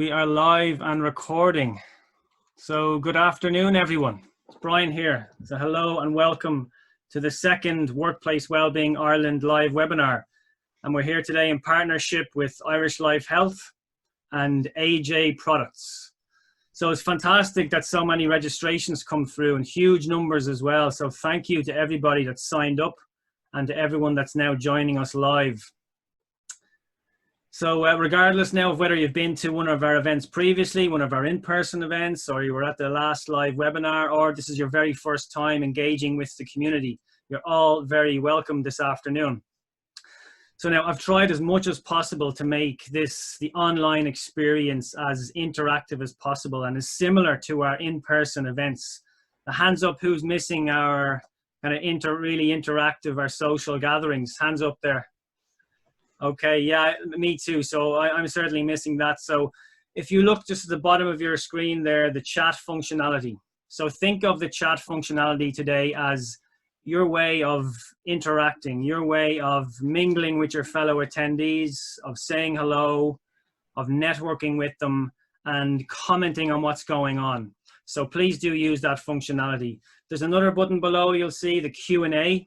We are live and recording. So good afternoon, everyone. It's Brian here. So hello and welcome to the second Workplace Wellbeing Ireland live webinar. And we're here today in partnership with Irish Life Health and AJ Products. So it's fantastic that so many registrations come through and huge numbers as well. So thank you to everybody that's signed up and to everyone that's now joining us live. So regardless now of whether you've been to one of our events previously, one of our in-person events, or you were at the last live webinar, or this is your very first time engaging with the community, you're all very welcome this afternoon. So now I've tried as much as possible to make this, the online experience, as interactive as possible and as similar to our in-person events. The hands up who's missing our kind of really interactive, our social gatherings. Hands up there. Okay, yeah, me too. So I'm certainly missing that. So if you look just at the bottom of your screen there, the chat functionality. So think of the chat functionality today as your way of interacting, your way of mingling with your fellow attendees, of saying hello, of networking with them and commenting on what's going on. So please do use that functionality. There's another button below, you'll see the Q&A.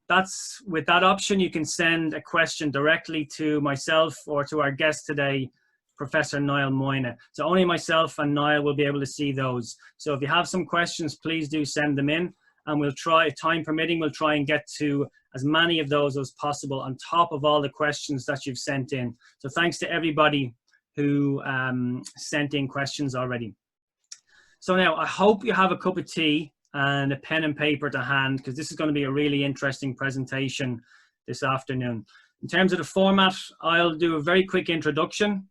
That's, with that option, you can send a question directly to myself or to our guest today, Professor Niall Moyna. So only myself and Niall will be able to see those. So if you have some questions, please do send them in and we'll try, time permitting, we'll try and get to as many of those as possible on top of all the questions that you've sent in. So thanks to everybody who sent in questions already. So now I hope you have a cup of tea and a pen and paper to hand, because this is going to be a really interesting presentation this afternoon. In terms of the format, I'll do a very quick introduction.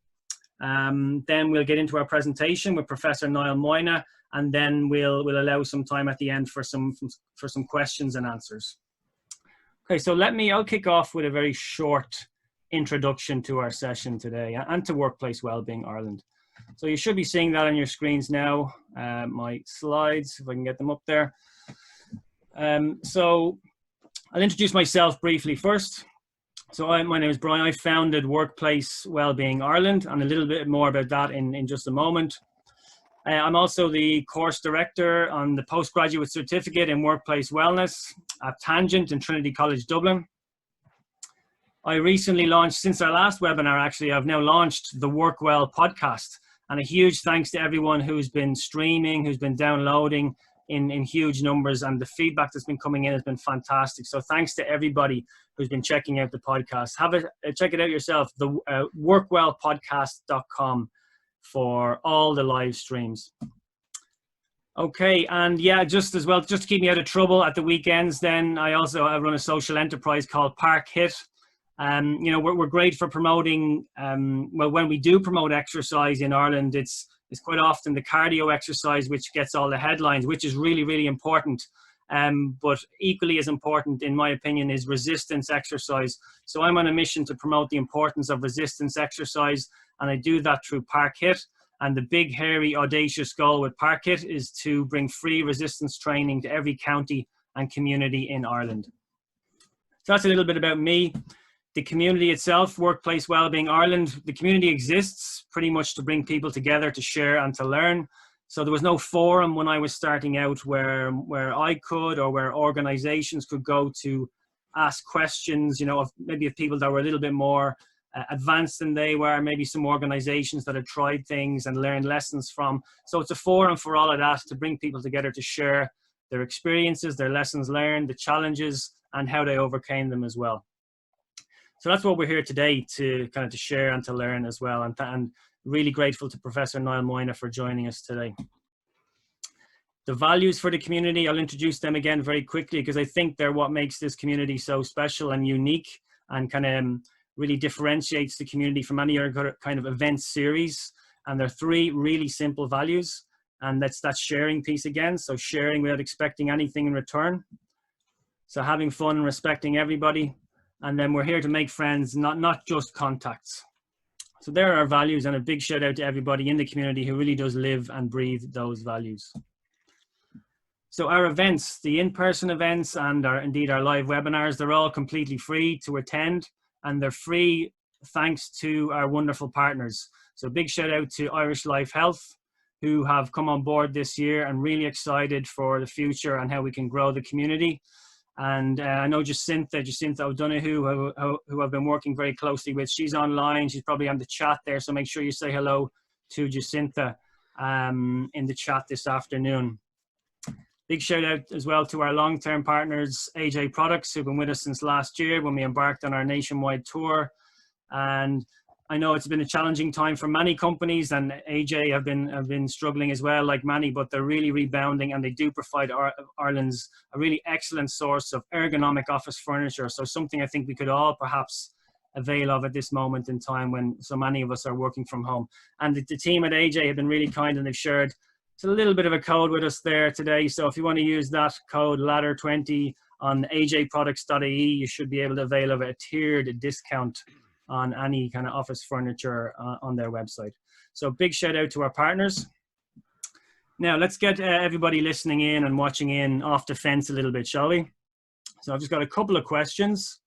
Then we'll get into our presentation with Professor Niall Moyna, and then we'll allow some time at the end for some questions and answers. Okay, so I'll kick off with a very short introduction to our session today and to Workplace Wellbeing Ireland. So you should be seeing that on your screens now, my slides, if I can get them up there. So I'll introduce myself briefly first. So my name is Brian. I founded Workplace Wellbeing Ireland, and a little bit more about that in just a moment. I'm also the course director on the postgraduate certificate in workplace wellness at Tangent in Trinity College, Dublin. I recently launched, since our last webinar actually, I've now launched the Work Well podcast. And a huge thanks to everyone who's been streaming, who's been downloading in in huge numbers, and the feedback that's been coming in has been fantastic. So thanks to everybody who's been checking out the podcast. Check it out yourself, the workwellpodcast.com for all the live streams. Okay, and yeah, just as well, just to keep me out of trouble at the weekends, then I run a social enterprise called Park Hit. You know, we're great for promoting, well, when we do promote exercise in Ireland, it's quite often the cardio exercise which gets all the headlines, which is really, really important. But equally as important, in my opinion, is resistance exercise. So I'm on a mission to promote the importance of resistance exercise, and I do that through Park Hit. And the big, hairy, audacious goal with Park Hit is to bring free resistance training to every county and community in Ireland. So that's a little bit about me. The community itself, Workplace Wellbeing Ireland, the community exists pretty much to bring people together to share and to learn. So there was no forum when I was starting out where I could, or where organizations could go to ask questions, you know, maybe of people that were a little bit more advanced than they were, maybe some organizations that had tried things and learned lessons from. So it's a forum for all of that, to bring people together to share their experiences, their lessons learned, the challenges, and how they overcame them as well. So that's what we're here today to kind of to share and to learn as well. And really grateful to Professor Niall Moyna for joining us today. The values for the community, I'll introduce them again very quickly, because I think they're what makes this community so special and unique, and kind of really differentiates the community from any other kind of event series. And there are three really simple values, and that's that sharing piece again. So sharing without expecting anything in return. So having fun and respecting everybody. And then we're here to make friends, not just contacts. So there are our values, and a big shout out to everybody in the community who really does live and breathe those values. So our events, the in-person events and indeed our live webinars, they're all completely free to attend, and they're free thanks to our wonderful partners. So big shout out to Irish Life Health, who have come on board this year and really excited for the future and how we can grow the community. And I know Jacinta O'Donoghue, who I've been working very closely with. She's online. She's probably on the chat there. So make sure you say hello to Jacinta in the chat this afternoon. Big shout out as well to our long-term partners, AJ Products, who've been with us since last year when we embarked on our nationwide tour. And I know it's been a challenging time for many companies, and AJ have been struggling as well, like many, but they're really rebounding, and they do provide Ireland's a really excellent source of ergonomic office furniture. So something I think we could all perhaps avail of at this moment in time when so many of us are working from home. And the team at AJ have been really kind, and they've shared a little bit of a code with us there today. So if you want to use that code LADDER20 on ajproducts.ie, you should be able to avail of a tiered discount on any kind of office furniture on their website. So big shout out to our partners. Now let's get everybody listening in and watching in off the fence a little bit, shall we? So I've just got a couple of questions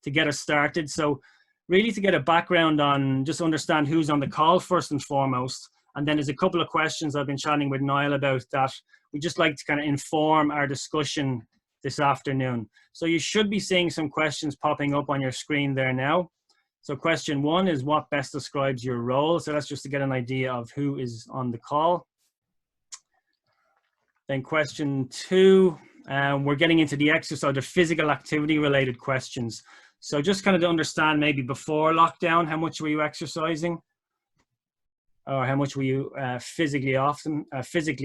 to get us started. So really to get a background on, just understand who's on the call first and foremost. And then there's a couple of questions I've been chatting with Niall about that we just like to kind of inform our discussion this afternoon. So you should be seeing some questions popping up on your screen there now. So question 1 is, what best describes your role? So that's just to get an idea of who is on the call. Then question 2, we're getting into the exercise, the physical activity related questions. So just kind of to understand, maybe before lockdown, how much were you exercising? Or how much were you physically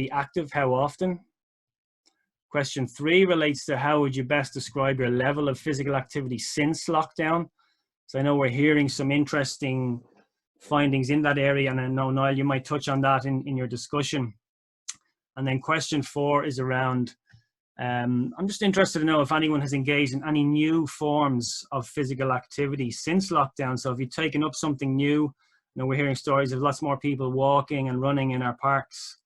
active? How often? Question 3 relates to, how would you best describe your level of physical activity since lockdown? So I know we're hearing some interesting findings in that area, and I know, Niall, you might touch on that in your discussion. And then question 4 is around, I'm just interested to know if anyone has engaged in any new forms of physical activity since lockdown. So if you've taken up something new, we're hearing stories of lots more people walking and running in our parks.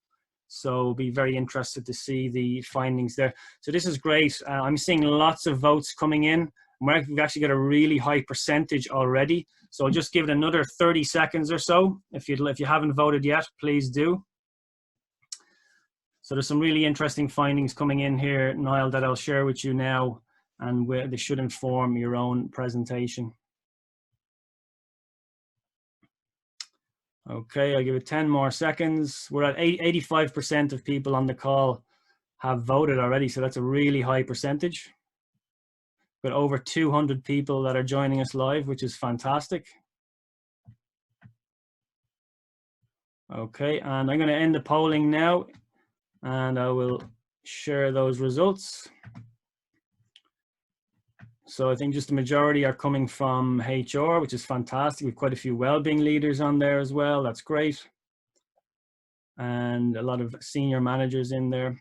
So be very interested to see the findings there. So this is great. I'm seeing lots of votes coming in. We've actually got a really high percentage already. So I'll just give it another 30 seconds or so. If you haven't voted yet, please do. So there's some really interesting findings coming in here, Niall, that I'll share with you now, and they should inform your own presentation. Okay, I'll give it 10 more seconds. We're at 85% of people on the call have voted already, so that's a really high percentage. Got over 200 people that are joining us live, which is fantastic. Okay, and I'm going to end the polling now, and I will share those results. So I think just the majority are coming from HR, which is fantastic. We've quite a few wellbeing leaders on there as well. That's great. And a lot of senior managers in there.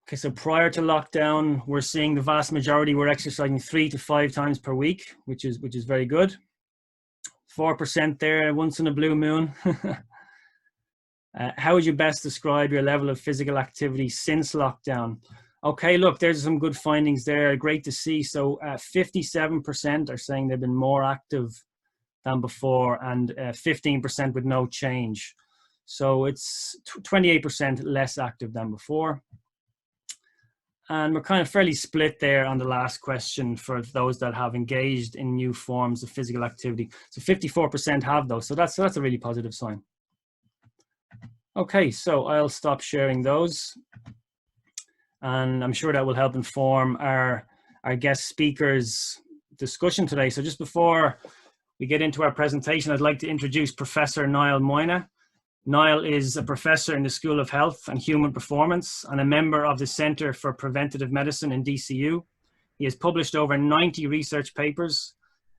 Okay, so prior to lockdown, we're seeing the vast majority were exercising 3 to 5 times per week, which is very good. 4% there, once in a blue moon. How would you best describe your level of physical activity since lockdown? Okay, look, there's some good findings there. Great to see. So 57% are saying they've been more active than before, and 15% with no change. So it's 28% less active than before. And we're kind of fairly split there on the last question for those that have engaged in new forms of physical activity. So 54% have those. So that's a really positive sign. Okay, so I'll stop sharing those. And I'm sure that will help inform our guest speakers' discussion today. So just before we get into our presentation, I'd like to introduce Professor Niall Moyna. Niall is a professor in the School of Health and Human Performance and a member of the Centre for Preventative Medicine in DCU. He has published over 90 research papers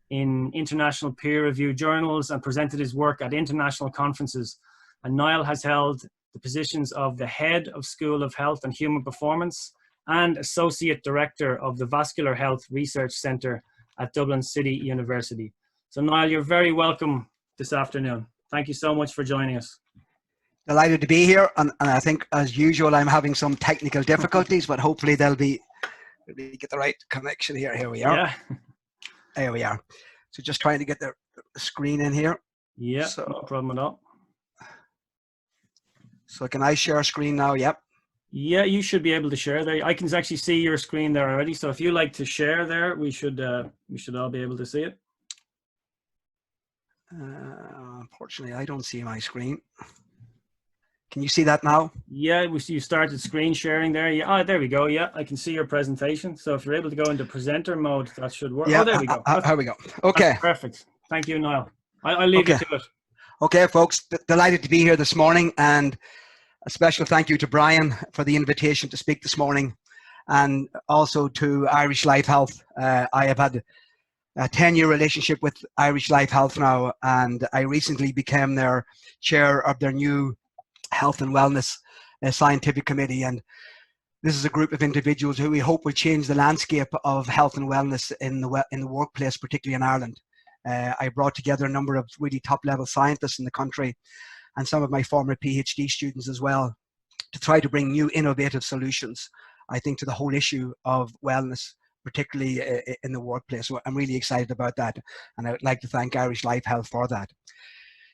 in international peer-reviewed journals and presented his work at international conferences. And Niall has held the positions of the Head of School of Health and Human Performance and Associate Director of the Vascular Health Research Centre at Dublin City University. So Niall, you're very welcome this afternoon. Thank you so much for joining us. Delighted to be here, and I think, as usual, I'm having some technical difficulties, but hopefully we'll get the right connection here. Here we are. Yeah. There we are. So just trying to get the screen in here. Yeah, So, no problem at all. so can I share screen now? Yep. Yeah, you should be able to share there. I can actually see your screen there already. So if you like to share there, we should all be able to see it. Unfortunately, I don't see my screen. Can you see that now? Yeah, you started screen sharing there. Yeah, oh, there we go. Yeah, I can see your presentation. So if you're able to go into presenter mode, that should work. Yeah, Oh, there we go. here we go. Okay. That's perfect. Thank you, Niall. I'll leave you to it. Okay, folks, delighted to be here this morning, and a special thank you to Brian for the invitation to speak this morning, and also to Irish Life Health. I have had a 10-year relationship with Irish Life Health now, and I recently became their chair of their new Health and Wellness Scientific Committee. And this is a group of individuals who we hope will change the landscape of health and wellness in the workplace, particularly in Ireland. I brought together a number of really top-level scientists in the country and some of my former PhD students as well, to try to bring new innovative solutions, I think, to the whole issue of wellness, particularly in the workplace. So I'm really excited about that, and I would like to thank Irish Life Health for that.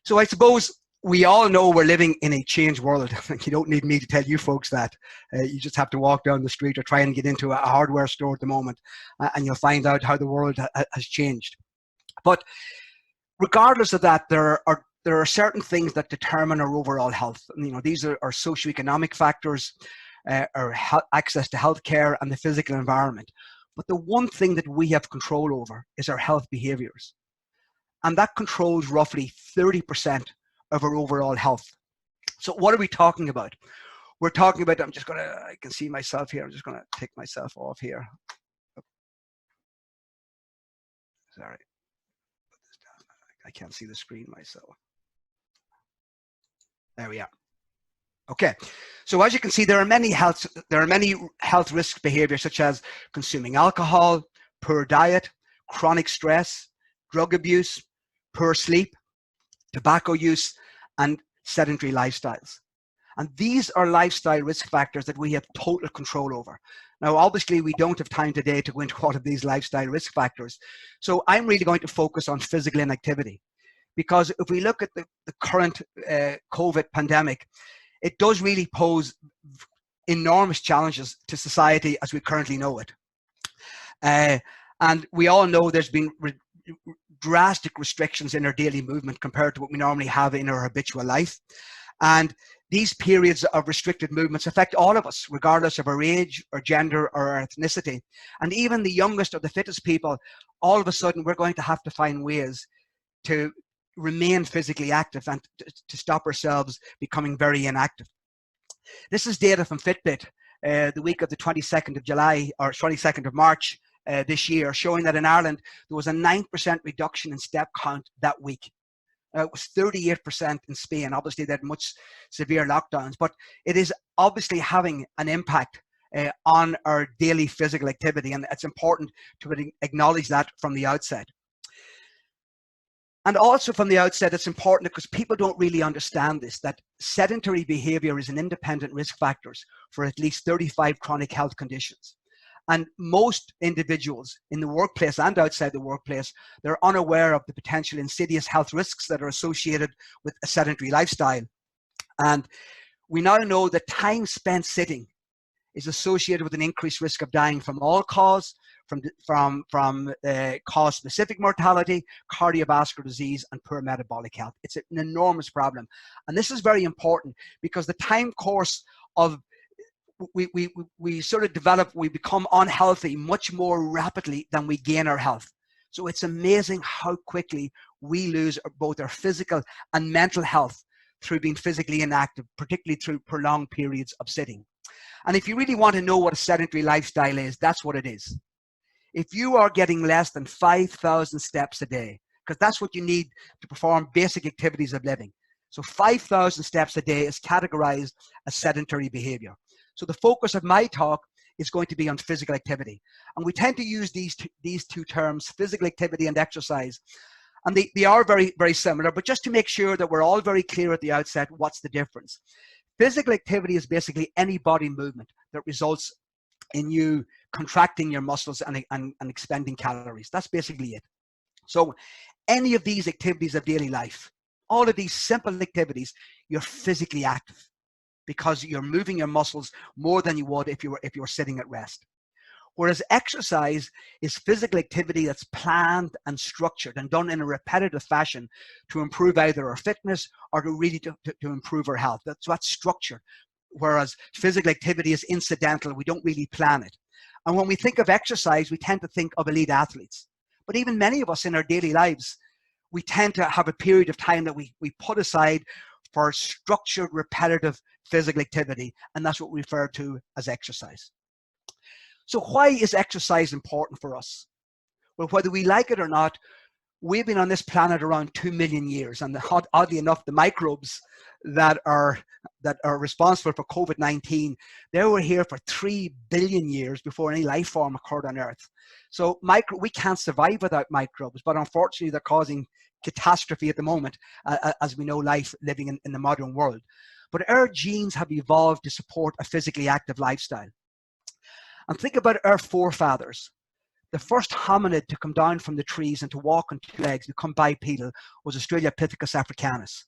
So I suppose we all know we're living in a changed world. You don't need me to tell you folks that. You just have to walk down the street or try and get into a hardware store at the moment, and you'll find out how the world has changed. But regardless of that, there are certain things that determine our overall health. You know, these are socioeconomic factors, our access to healthcare, and the physical environment. But the one thing that we have control over is our health behaviors. And that controls roughly 30% of our overall health. So what are we talking about? We're talking about, I can see myself here. I'm just going to take myself off here. Sorry. I can't see the screen myself. There we are. Okay, so as you can see, there are many health risk behaviors, such as consuming alcohol, poor diet, chronic stress, drug abuse, poor sleep, tobacco use, and sedentary lifestyles. And these are lifestyle risk factors that we have total control over. Now, obviously, we don't have time today to go into all of these lifestyle risk factors. So I'm really going to focus on physical inactivity, because if we look at the current COVID pandemic, it does really pose enormous challenges to society as we currently know it. And we all know there's been drastic restrictions in our daily movement compared to what we normally have in our habitual life. And these periods of restricted movements affect all of us, regardless of our age, or gender, or our ethnicity. And even the youngest or the fittest people, all of a sudden, we're going to have to find ways to remain physically active and to stop ourselves becoming very inactive. This is data from Fitbit, the week of the 22nd of July, or 22nd of March this year, showing that in Ireland, there was a 9% reduction in step count that week. It was 38% in Spain. Obviously, they had much severe lockdowns, but it is obviously having an impact on our daily physical activity, and it's important to acknowledge that from the outset. And also from the outset, it's important because people don't really understand this, that sedentary behavior is an independent risk factor for at least 35 chronic health conditions. And most individuals in the workplace and outside the workplace, they're unaware of the potential insidious health risks that are associated with a sedentary lifestyle. And we now know that time spent sitting is associated with an increased risk of dying from all cause, from cause-specific mortality, cardiovascular disease, and poor metabolic health. It's an enormous problem. And this is very important because the time course of we sort of develop, we become unhealthy much more rapidly than we gain our health. So it's amazing how quickly we lose both our physical and mental health through being physically inactive, particularly through prolonged periods of sitting. And if you really want to know what a sedentary lifestyle is, that's what it is. If you are getting less than 5,000 steps a day, because that's what you need to perform basic activities of living. So 5,000 steps a day is categorized as sedentary behavior. So the focus of my talk is going to be on physical activity. And we tend to use these two terms, physical activity and exercise. And they are very, very similar, but just to make sure that we're all very clear at the outset, what's the difference? Physical activity is basically any body movement that results in you contracting your muscles and expending calories. That's basically it. So any of these activities of daily life, All of these simple activities, you're physically active because you're moving your muscles more than you would if you were sitting at rest. Whereas exercise is physical activity that's planned and structured and done in a repetitive fashion to improve either our fitness or to improve our health. That's structured. Whereas physical activity is incidental, we don't really plan it. And when we think of exercise, we tend to think of elite athletes. But even many of us in our daily lives, we tend to have a period of time that we put aside for structured, repetitive physical activity, and that's what we refer to as exercise. So why is exercise important for us? Well, whether we like it or not, we've been on this planet around 2 million years, and oddly enough, the microbes that are responsible for COVID-19, they were here for 3 billion years before any life form occurred on Earth. So we can't survive without microbes, but unfortunately they're causing catastrophe at the moment, as we know life living in the modern world. But our genes have evolved to support a physically active lifestyle. And think about our forefathers. The first hominid to come down from the trees and to walk on two legs, become bipedal, was Australopithecus africanus.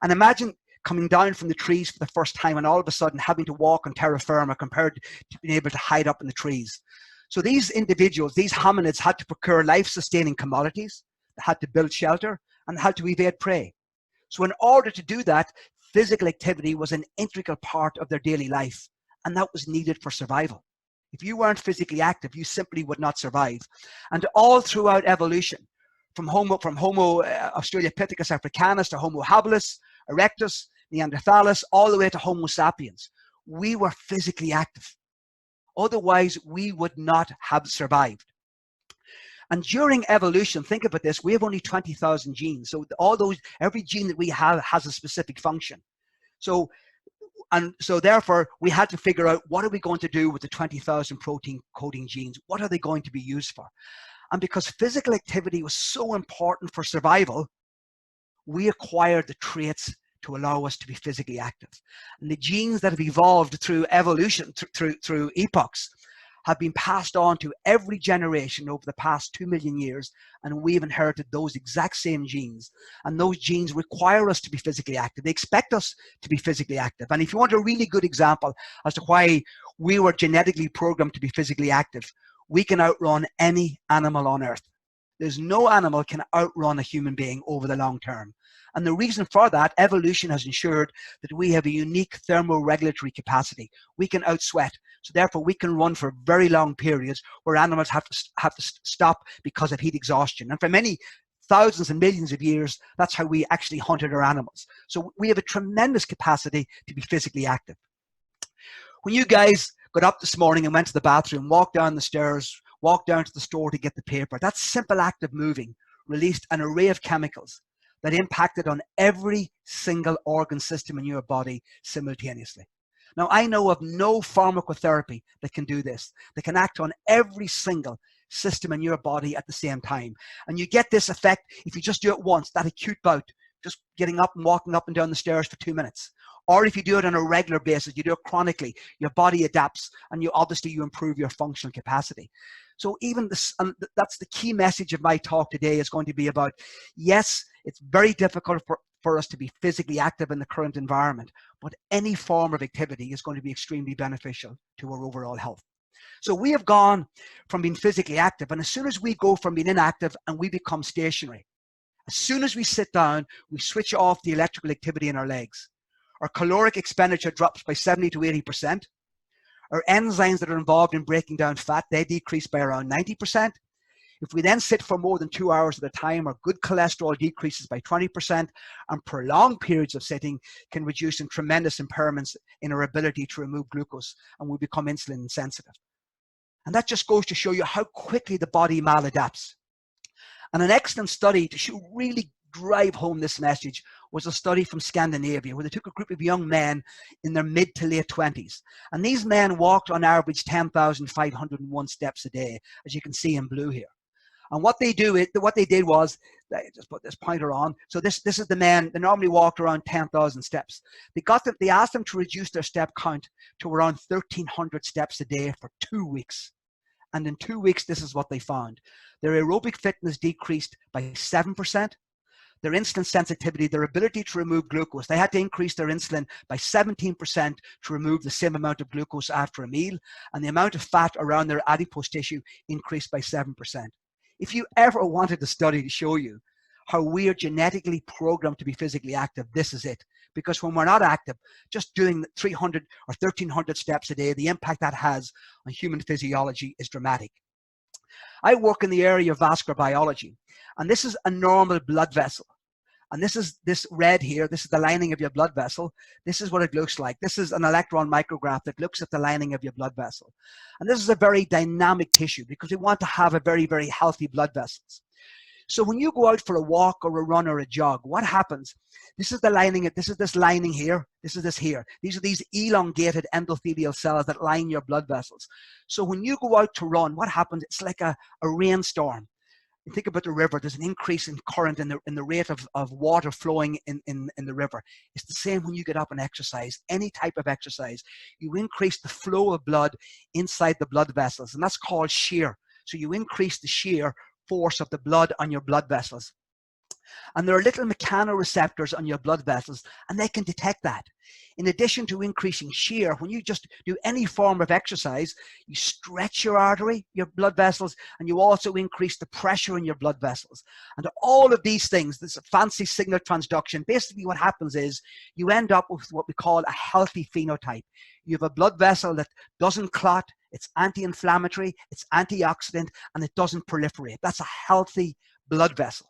And imagine coming down from the trees for the first time and all of a sudden having to walk on terra firma compared to being able to hide up in the trees. So these individuals, these hominids, had to procure life-sustaining commodities, they had to build shelter, and had to evade prey. So in order to do that, physical activity was an integral part of their daily life, and that was needed for survival. If you weren't physically active, you simply would not survive. And all throughout evolution, from Homo Australopithecus africanus to Homo habilis, erectus, Neanderthalis, all the way to Homo sapiens, we were physically active. Otherwise, we would not have survived. And during evolution, think about this, we have only 20,000 genes. So every gene that we have has a specific function. So therefore, we had to figure out, what are we going to do with the 20,000 protein coding genes? What are they going to be used for? And because physical activity was so important for survival, we acquired the traits to allow us to be physically active. And the genes that have evolved through evolution, through epochs, have been passed on to every generation over the past 2 million years, and we've inherited those exact same genes. And those genes require us to be physically active. They expect us to be physically active. And if you want a really good example as to why we were genetically programmed to be physically active, we can outrun any animal on Earth. There's no animal can outrun a human being over the long term. And the reason for that, evolution has ensured that we have a unique thermoregulatory capacity. We can outsweat. So therefore, we can run for very long periods where animals have to stop because of heat exhaustion. And for many thousands and millions of years, that's how we actually hunted our animals. So we have a tremendous capacity to be physically active. When you guys got up this morning and went to the bathroom, walked down the stairs, walked down to the store to get the paper, that simple act of moving released an array of chemicals that impacted on every single organ system in your body simultaneously. Now, I know of no pharmacotherapy that can do this. They can act on every single system in your body at the same time. And you get this effect if you just do it once, that acute bout, just getting up and walking up and down the stairs for 2 minutes. Or if you do it on a regular basis, you do it chronically, your body adapts, and you improve your functional capacity. So even this, that's the key message of my talk today, is going to be about, yes, it's very difficult for us to be physically active in the current environment, but any form of activity is going to be extremely beneficial to our overall health. So we have gone from being physically active, and as soon as we go from being inactive and we become stationary, as soon as we sit down, we switch off the electrical activity in our legs. Our caloric expenditure drops by 70 to 80%. Our enzymes that are involved in breaking down fat, they decrease by around 90%. If we then sit for more than 2 hours at a time, our good cholesterol decreases by 20%, and prolonged periods of sitting can reduce in tremendous impairments in our ability to remove glucose, and we become insulin insensitive. And that just goes to show you how quickly the body maladapts. And an excellent study to really drive home this message was a study from Scandinavia, where they took a group of young men in their mid to late 20s. And these men walked on average 10,501 steps a day, as you can see in blue here. And what they did was, just put this pointer on. So this is the men, they normally walked around 10,000 steps. They asked them to reduce their step count to around 1,300 steps a day for 2 weeks. And in 2 weeks, this is what they found. Their aerobic fitness decreased by 7%. their insulin sensitivity, their ability to remove glucose. They had to increase their insulin by 17% to remove the same amount of glucose after a meal, and the amount of fat around their adipose tissue increased by 7%. If you ever wanted a study to show you how we are genetically programmed to be physically active, this is it. Because when we're not active, just doing 300 or 1,300 steps a day, the impact that has on human physiology is dramatic. I work in the area of vascular biology, and this is a normal blood vessel. And this red here, this is the lining of your blood vessel. This is what it looks like. This is an electron micrograph that looks at the lining of your blood vessel. And this is a very dynamic tissue because we want to have a very, very healthy blood vessels. So when you go out for a walk or a run or a jog, what happens? This is the lining, this is this lining here, this is this here. These are these elongated endothelial cells that line your blood vessels. So when you go out to run, what happens? It's like a rainstorm. You think about the river, there's an increase in current in the rate of water flowing in the river. It's the same when you get up and exercise, any type of exercise. You increase the flow of blood inside the blood vessels, and that's called shear. So you increase the shear force of the blood on your blood vessels. And there are little mechanoreceptors on your blood vessels, and they can detect that. In addition to increasing shear, when you just do any form of exercise, you stretch your artery, your blood vessels, and you also increase the pressure in your blood vessels. And all of these things, this fancy signal transduction, basically what happens is you end up with what we call a healthy phenotype. You have a blood vessel that doesn't clot, it's anti-inflammatory, it's antioxidant, and it doesn't proliferate. That's a healthy blood vessel.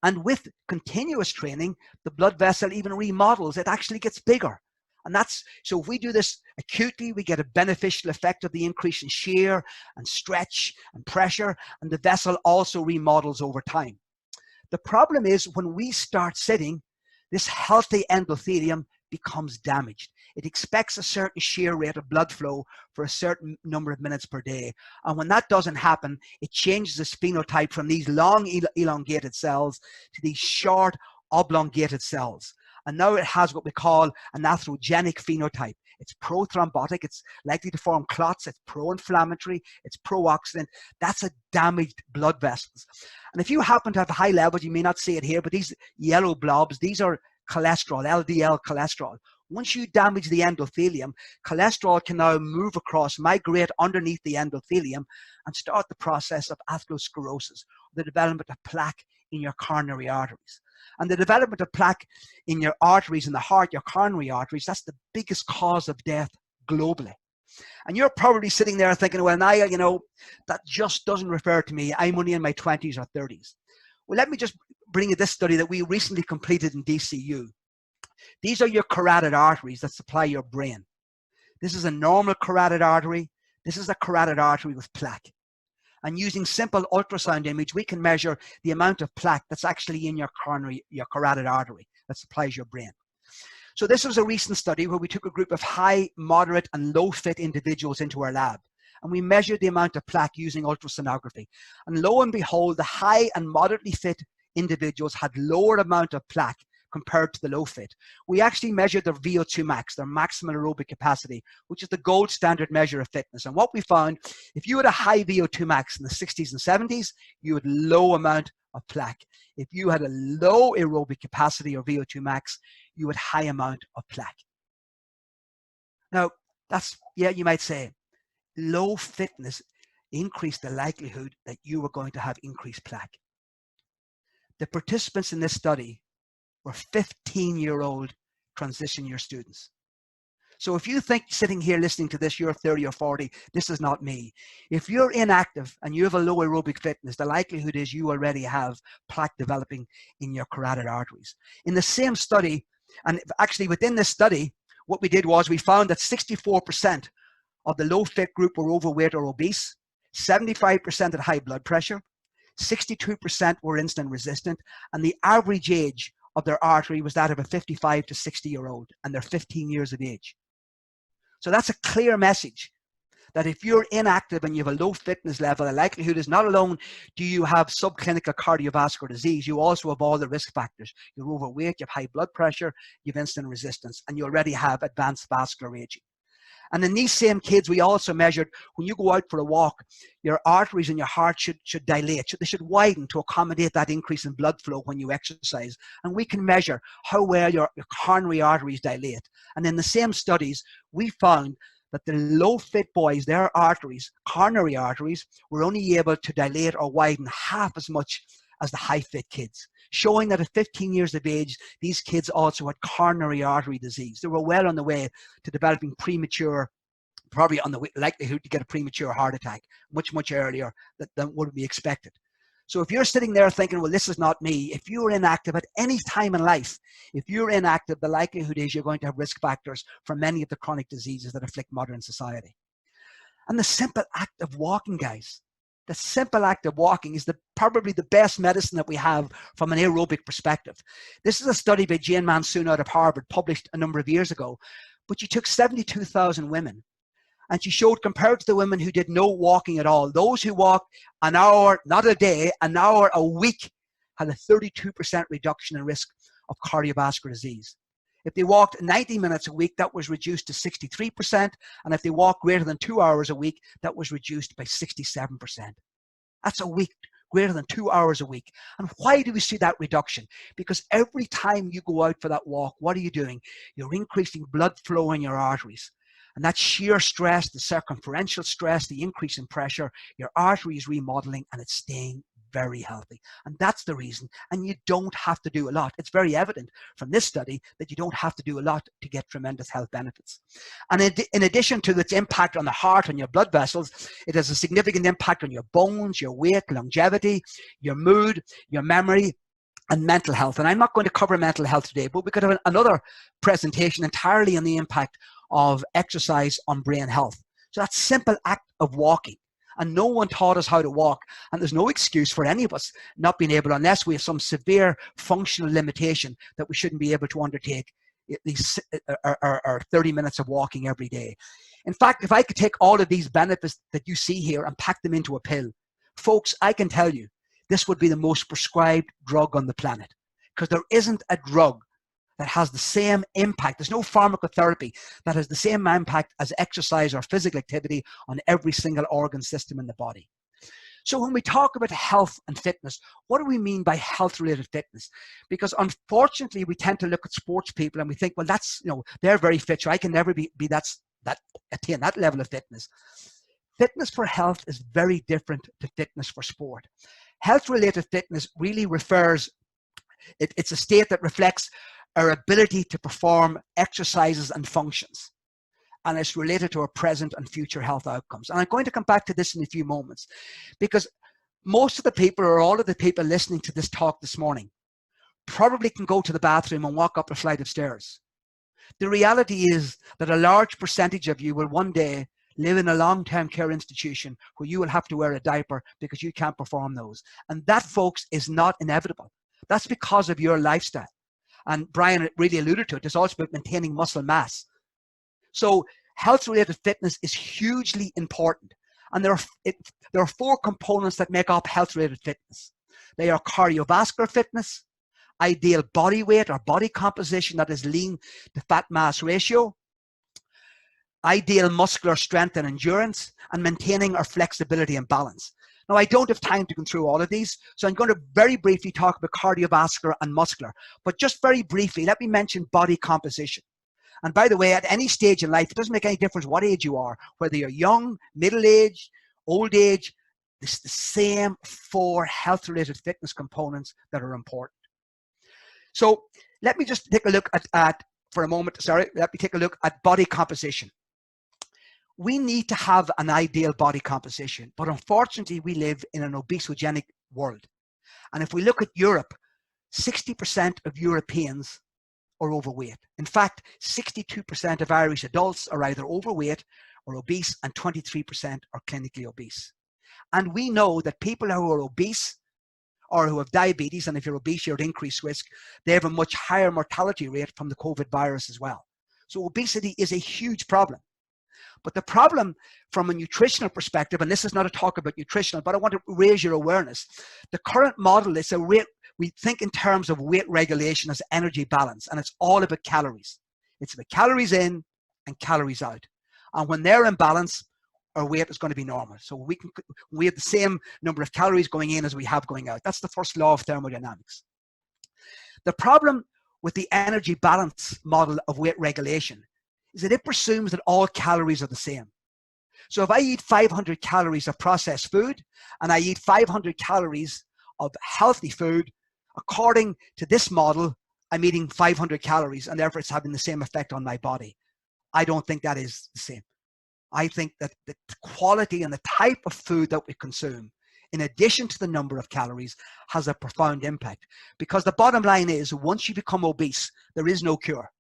And with continuous training, the blood vessel even remodels. It actually gets bigger. And so if we do this acutely, we get a beneficial effect of the increase in shear and stretch and pressure, and the vessel also remodels over time. The problem is when we start sitting, this healthy endothelium becomes damaged. It expects a certain shear rate of blood flow for a certain number of minutes per day. And when that doesn't happen, it changes its phenotype from these long elongated cells to these short oblongated cells. And now it has what we call an atherogenic phenotype. It's prothrombotic, it's likely to form clots, it's pro-inflammatory, it's pro-oxidant. That's a damaged blood vessels. And if you happen to have high levels, you may not see it here, but these yellow blobs, these are cholesterol, LDL cholesterol. Once you damage the endothelium, cholesterol can now move across, migrate underneath the endothelium, and start the process of atherosclerosis, the development of plaque in your coronary arteries. And the development of plaque in your arteries in the heart, your coronary arteries, that's the biggest cause of death globally. And you're probably sitting there thinking, well, Niall, you know, that just doesn't refer to me. I'm only in my 20s or 30s. Well, let me just bring you this study that we recently completed in DCU. These are your carotid arteries that supply your brain. This is a normal carotid artery. This is a carotid artery with plaque. And using simple ultrasound image, we can measure the amount of plaque that's actually in your carotid artery that supplies your brain. So this was a recent study where we took a group of high, moderate, and low fit individuals into our lab. And we measured the amount of plaque using ultrasonography. And lo and behold, the high and moderately fit individuals had lower amount of plaque compared to the low fit. We actually measured their VO2 max, their maximum aerobic capacity, which is the gold standard measure of fitness. And what we found, if you had a high VO2 max in the 60s and 70s, you had low amount of plaque. If you had a low aerobic capacity or VO2 max, you had high amount of plaque. Now, that's, yeah, you might say, low fitness increased the likelihood that you were going to have increased plaque. The participants in this study were 15-year-old transition year students. So if you think sitting here listening to this, you're 30 or 40, this is not me. If you're inactive and you have a low aerobic fitness, the likelihood is you already have plaque developing in your carotid arteries. In the same study, and actually within this study, what we did was we found that 64% of the low fit group were overweight or obese, 75% had high blood pressure, 62% were insulin resistant, and the average age of their artery was that of a 55 to 60-year-old, and they're 15 years of age. So that's a clear message that if you're inactive and you have a low fitness level, the likelihood is not alone do you have subclinical cardiovascular disease, you also have all the risk factors. You're overweight, you have high blood pressure, you have insulin resistance, and you already have advanced vascular aging. And in these same kids, we also measured when you go out for a walk, your arteries in your heart should dilate. They should widen to accommodate that increase in blood flow when you exercise. And we can measure how well your coronary arteries dilate. And in the same studies, we found that the low fit boys, their arteries, coronary arteries, were only able to dilate or widen half as much as the high fit kids, showing that at 15 years of age, these kids also had coronary artery disease. They were well on the way to developing premature, probably on the likelihood to get a premature heart attack much, much earlier than would be expected. So if you're sitting there thinking, well, this is not me, if you're inactive at any time in life, if you're inactive, the likelihood is you're going to have risk factors for many of the chronic diseases that afflict modern society. And the simple act of walking, guys, the simple act of walking is probably the best medicine that we have from an aerobic perspective. This is a study by Jane Mansoon out of Harvard, published a number of years ago. But she took 72,000 women, and she showed, compared to the women who did no walking at all, those who walked an hour, not a day, an hour a week, had a 32% reduction in risk of cardiovascular disease. If they walked 90 minutes a week, that was reduced to 63%. And if they walked greater than 2 hours a week, that was reduced by 67%. That's a week, greater than 2 hours a week. And why do we see that reduction? Because every time you go out for that walk, what are you doing? You're increasing blood flow in your arteries. And that shear stress, the circumferential stress, the increase in pressure, your artery is remodeling and it's staying very healthy. And that's the reason. And you don't have to do a lot. It's very evident from this study that you don't have to do a lot to get tremendous health benefits. And in addition to its impact on the heart and your blood vessels, it has a significant impact on your bones, your weight, longevity, your mood, your memory, and mental health. And I'm not going to cover mental health today, but we could have another presentation entirely on the impact of exercise on brain health. So that simple act of walking, and no one taught us how to walk, and there's no excuse for any of us not being able, unless we have some severe functional limitation, that we shouldn't be able to undertake at least 30 minutes of walking every day. In fact, if I could take all of these benefits that you see here and pack them into a pill, folks, I can tell you this would be the most prescribed drug on the planet, because there isn't a drug that has the same impact. There's no pharmacotherapy that has the same impact as exercise or physical activity on every single organ system in the body. So when we talk about health and fitness, what do we mean by health-related fitness? Because unfortunately, we tend to look at sports people and we think, well, that's, you know, they're very fit, so I can never attain that level of fitness. Fitness for health is very different to fitness for sport. Health-related fitness really refers, it's a state that reflects our ability to perform exercises and functions. And it's related to our present and future health outcomes. And I'm going to come back to this in a few moments, because most of the people, or all of the people listening to this talk this morning, probably can go to the bathroom and walk up a flight of stairs. The reality is that a large percentage of you will one day live in a long-term care institution where you will have to wear a diaper because you can't perform those. And that, folks, is not inevitable. That's because of your lifestyle. And Brian really alluded to it. It's also about maintaining muscle mass. So health-related fitness is hugely important. And there are four components that make up health-related fitness. They are cardiovascular fitness, ideal body weight or body composition, that is lean to fat mass ratio, ideal muscular strength and endurance, and maintaining our flexibility and balance. Now, I don't have time to go through all of these, so I'm going to very briefly talk about cardiovascular and muscular. But just very briefly, let me mention body composition. And by the way, at any stage in life, it doesn't make any difference what age you are, whether you're young, middle-aged, old age, it's the same four health-related fitness components that are important. So let me just take a look at for a moment, let me take a look at body composition. We need to have an ideal body composition, but unfortunately we live in an obesogenic world. And if we look at Europe, 60% of Europeans are overweight. In fact, 62% of Irish adults are either overweight or obese, and 23% are clinically obese. And we know that people who are obese or who have diabetes, and if you're obese, you're at increased risk, they have a much higher mortality rate from the COVID virus as well. So obesity is a huge problem. But the problem from a nutritional perspective, and this is not a talk about nutritional, but I want to raise your awareness. The current model is we think in terms of weight regulation as energy balance, and it's all about calories. It's about calories in and calories out. And when they're in balance, our weight is going to be normal. So we have the same number of calories going in as we have going out. That's the first law of thermodynamics. The problem with the energy balance model of weight regulation is that it presumes that all calories are the same. So if I eat 500 calories of processed food and I eat 500 calories of healthy food, according to this model, I'm eating 500 calories and therefore it's having the same effect on my body. I don't think that is the same. I think that the quality and the type of food that we consume, in addition to the number of calories, has a profound impact. Because the bottom line is, once you become obese, there is no cure.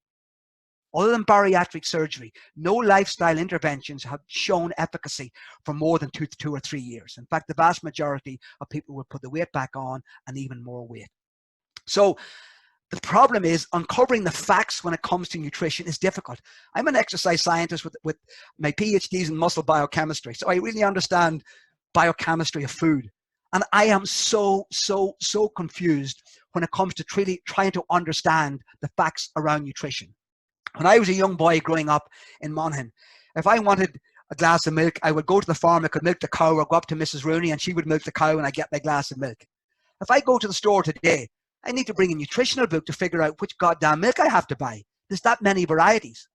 Other than bariatric surgery, no lifestyle interventions have shown efficacy for more than 2 or 3 years. In fact, the vast majority of people will put the weight back on and even more weight. So the problem is uncovering the facts when it comes to nutrition is difficult. I'm an exercise scientist with my PhDs in muscle biochemistry. So I really understand biochemistry of food. And I am so confused when it comes to really trying to understand the facts around nutrition. When I was a young boy growing up in Monaghan, if I wanted a glass of milk, I would go to the farm, I could milk the cow, or go up to Mrs. Rooney and she would milk the cow and I'd get my glass of milk. If I go to the store today, I need to bring a nutritional book to figure out which goddamn milk I have to buy. There's that many varieties.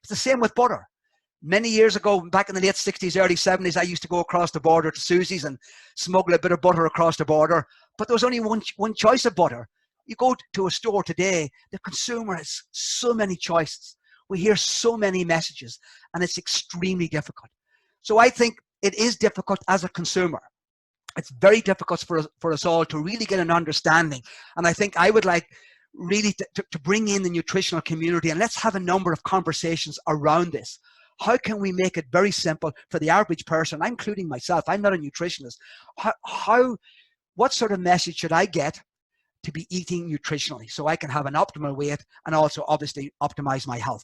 It's the same with butter. Many years ago, back in the late 60s, early 70s, I used to go across the border to Susie's and smuggle a bit of butter across the border. But there was only one choice of butter. You go to a store today, the consumer has so many choices. We hear so many messages, and it's extremely difficult. So I think it is difficult as a consumer. It's very difficult for us all to really get an understanding. And I think I would like really to bring in the nutritional community, and let's have a number of conversations around this. How can we make it very simple for the average person, including myself? I'm not a nutritionist. What sort of message should I get to be eating nutritionally so I can have an optimal weight and also obviously optimize my health?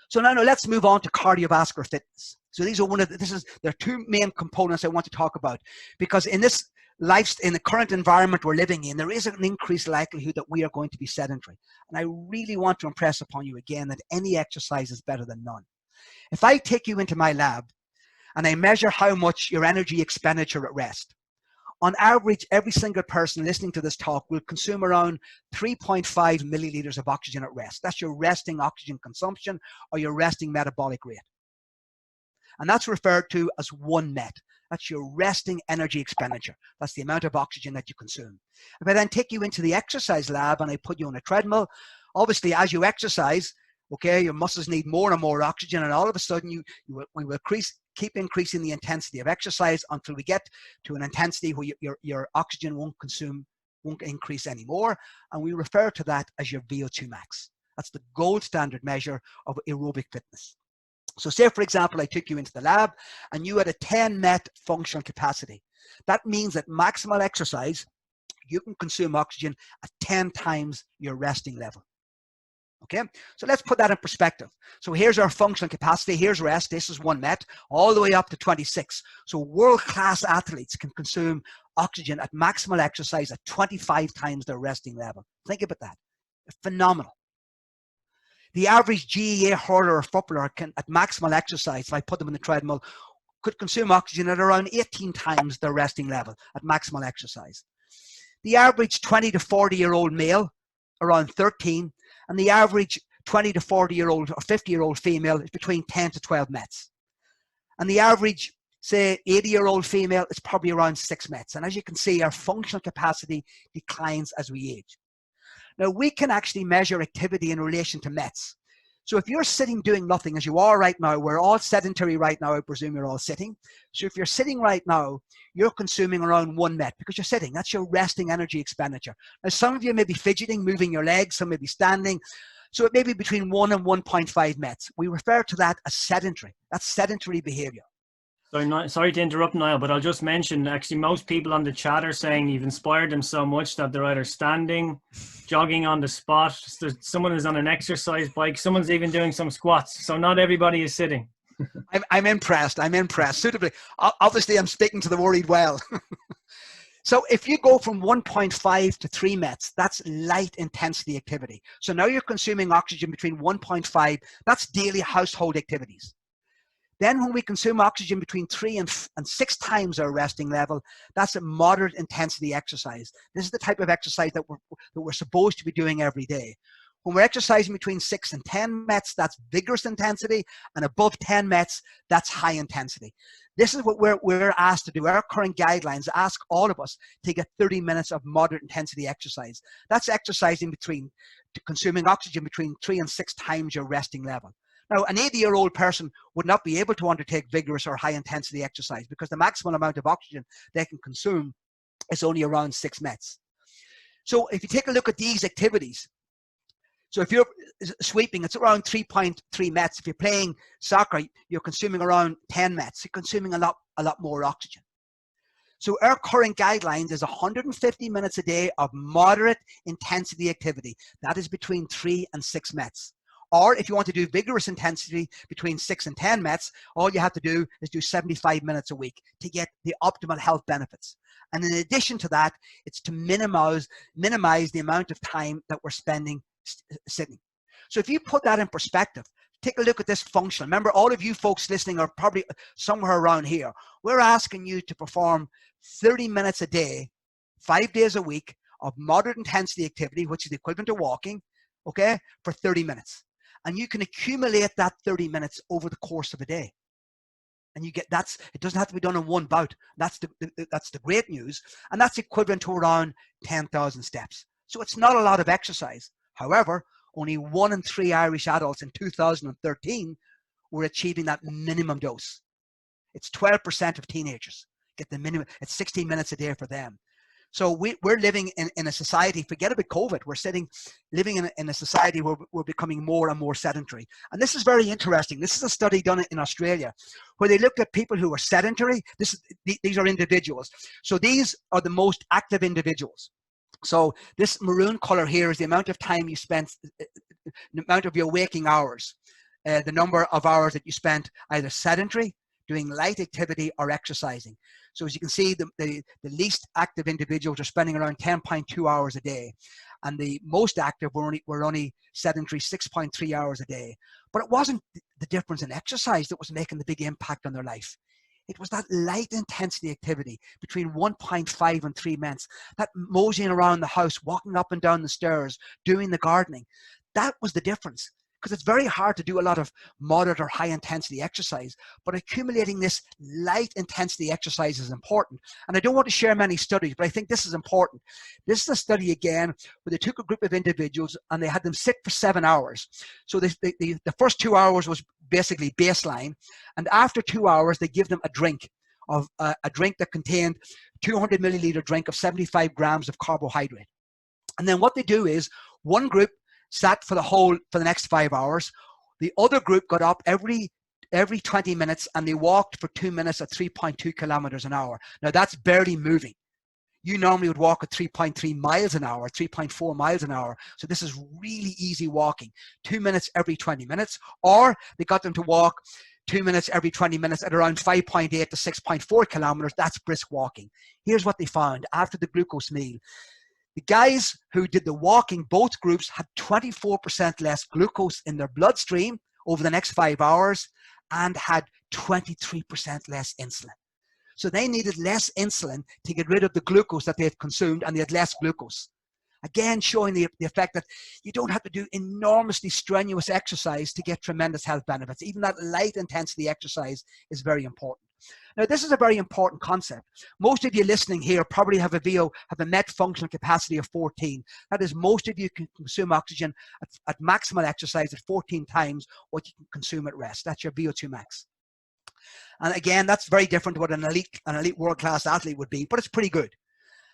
So now let's move on to cardiovascular fitness. So these are there are two main components I want to talk about, because in the current environment we're living in, there is an increased likelihood that we are going to be sedentary. And I really want to impress upon you again that any exercise is better than none. If I take you into my lab and I measure how much your energy expenditure at rest, on average, every single person listening to this talk will consume around 3.5 milliliters of oxygen at rest. That's your resting oxygen consumption or your resting metabolic rate. And that's referred to as 1 MET. That's your resting energy expenditure. That's the amount of oxygen that you consume. If I then take you into the exercise lab and I put you on a treadmill, obviously as you exercise, okay, your muscles need more and more oxygen, and all of a sudden we will keep increasing the intensity of exercise until we get to an intensity where your oxygen won't increase anymore, and we refer to that as your VO2 max. That's the gold standard measure of aerobic fitness. So say, for example, I took you into the lab and you had a 10 MET functional capacity. That means that maximal exercise, you can consume oxygen at 10 times your resting level. Okay, so let's put that in perspective. So here's our functional capacity, here's rest, this is 1 MET, all the way up to 26. So world-class athletes can consume oxygen at maximal exercise at 25 times their resting level. Think about that. Phenomenal. The average GEA hurler or footballer can, at maximal exercise, if I put them in the treadmill, could consume oxygen at around 18 times their resting level at maximal exercise. The average 20 to 40-year-old male, around 13, and the average 20 to 40-year-old or 50-year-old female is between 10 to 12 METs. And the average, say, 80-year-old female is probably around 6 METs. And as you can see, our functional capacity declines as we age. Now, we can actually measure activity in relation to METs. So if you're sitting doing nothing, as you are right now, we're all sedentary right now, I presume you're all sitting. So if you're sitting right now, you're consuming around 1 MET because you're sitting. That's your resting energy expenditure. Now, some of you may be fidgeting, moving your legs, some may be standing. So it may be between 1 and 1.5 METs. We refer to that as sedentary. That's sedentary behavior. Sorry to interrupt, Niall, but I'll just mention, actually, most people on the chat are saying you've inspired them so much that they're either standing, jogging on the spot, someone is on an exercise bike, someone's even doing some squats. So not everybody is sitting. I'm impressed. Suitably. Obviously, I'm speaking to the worried well. So if you go from 1.5 to 3 METs, that's light intensity activity. So now you're consuming oxygen between 1.5, that's daily household activities. Then when we consume oxygen between 3 and 6 times our resting level, that's a moderate intensity exercise. This is the type of exercise that we're supposed to be doing every day. When we're exercising between 6 and 10 METs, that's vigorous intensity, and above 10 METs, that's high intensity. This is what we're asked to do. Our current guidelines ask all of us to get 30 minutes of moderate intensity exercise. That's exercising consuming oxygen between 3 and 6 times your resting level. Now, an 80-year-old person would not be able to undertake vigorous or high-intensity exercise because the maximum amount of oxygen they can consume is only around 6 METs. So if you take a look at these activities, so if you're sweeping, it's around 3.3 METs. If you're playing soccer, you're consuming around 10 METs. You're consuming a lot more oxygen. So our current guidelines is 150 minutes a day of moderate intensity activity. That is between 3 and 6 METs. Or if you want to do vigorous intensity between 6 and 10 METs, all you have to do is do 75 minutes a week to get the optimal health benefits. And in addition to that, it's to minimize the amount of time that we're spending sitting. So if you put that in perspective, take a look at this function. Remember, all of you folks listening are probably somewhere around here. We're asking you to perform 30 minutes a day, 5 days a week of moderate intensity activity, which is the equivalent to walking, okay, for 30 minutes. And you can accumulate that 30 minutes over the course of a day. And you get it doesn't have to be done in one bout. That's the great news. And that's equivalent to around 10,000 steps. So it's not a lot of exercise. However, only 1 in 3 Irish adults in 2013 were achieving that minimum dose. It's 12% of teenagers get the minimum. It's 16 minutes a day for them. So we're living in a society, forget about COVID, we're living in a society where we're becoming more and more sedentary. And this is very interesting. This is a study done in Australia where they looked at people who were sedentary. These are individuals. So these are the most active individuals. So this maroon color here is the amount of time you spent, the amount of your waking hours, the number of hours that you spent either sedentary, doing light activity, or exercising. So as you can see, the least active individuals are spending around 10.2 hours a day. And the most active were only sedentary 6.3 hours a day. But it wasn't the difference in exercise that was making the big impact on their life. It was that light intensity activity between 1.5 and 3 minutes, that moseying around the house, walking up and down the stairs, doing the gardening. That was the difference. Because it's very hard to do a lot of moderate or high intensity exercise, but accumulating this light intensity exercise is important. And I don't want to share many studies, but I think this is important. This is a study again where they took a group of individuals and they had them sit for 7 hours. So the first 2 hours was basically baseline, and after 2 hours they give them a drink that contained 200 milliliter drink of 75 grams of carbohydrate. And then what they do is one group sat for the next 5 hours. The other group got up every 20 minutes and they walked for 2 minutes at 3.2 kilometers an hour. Now that's barely moving. You normally would walk at 3.3 miles an hour, 3.4 miles an hour. So this is really easy walking. 2 minutes every 20 minutes, or they got them to walk 2 minutes every 20 minutes at around 5.8 to 6.4 kilometers. That's brisk walking. Here's what they found after the glucose meal. The guys who did the walking, both groups had 24% less glucose in their bloodstream over the next 5 hours and had 23% less insulin. So they needed less insulin to get rid of the glucose that they had consumed, and they had less glucose. Again, showing the effect that you don't have to do enormously strenuous exercise to get tremendous health benefits. Even that light intensity exercise is very important. Now, this is a very important concept. Most of you listening here probably have a MET functional capacity of 14. That is, most of you can consume oxygen at maximal exercise at 14 times what you can consume at rest. That's your VO2 max. And again, that's very different to what an elite world-class athlete would be, but it's pretty good.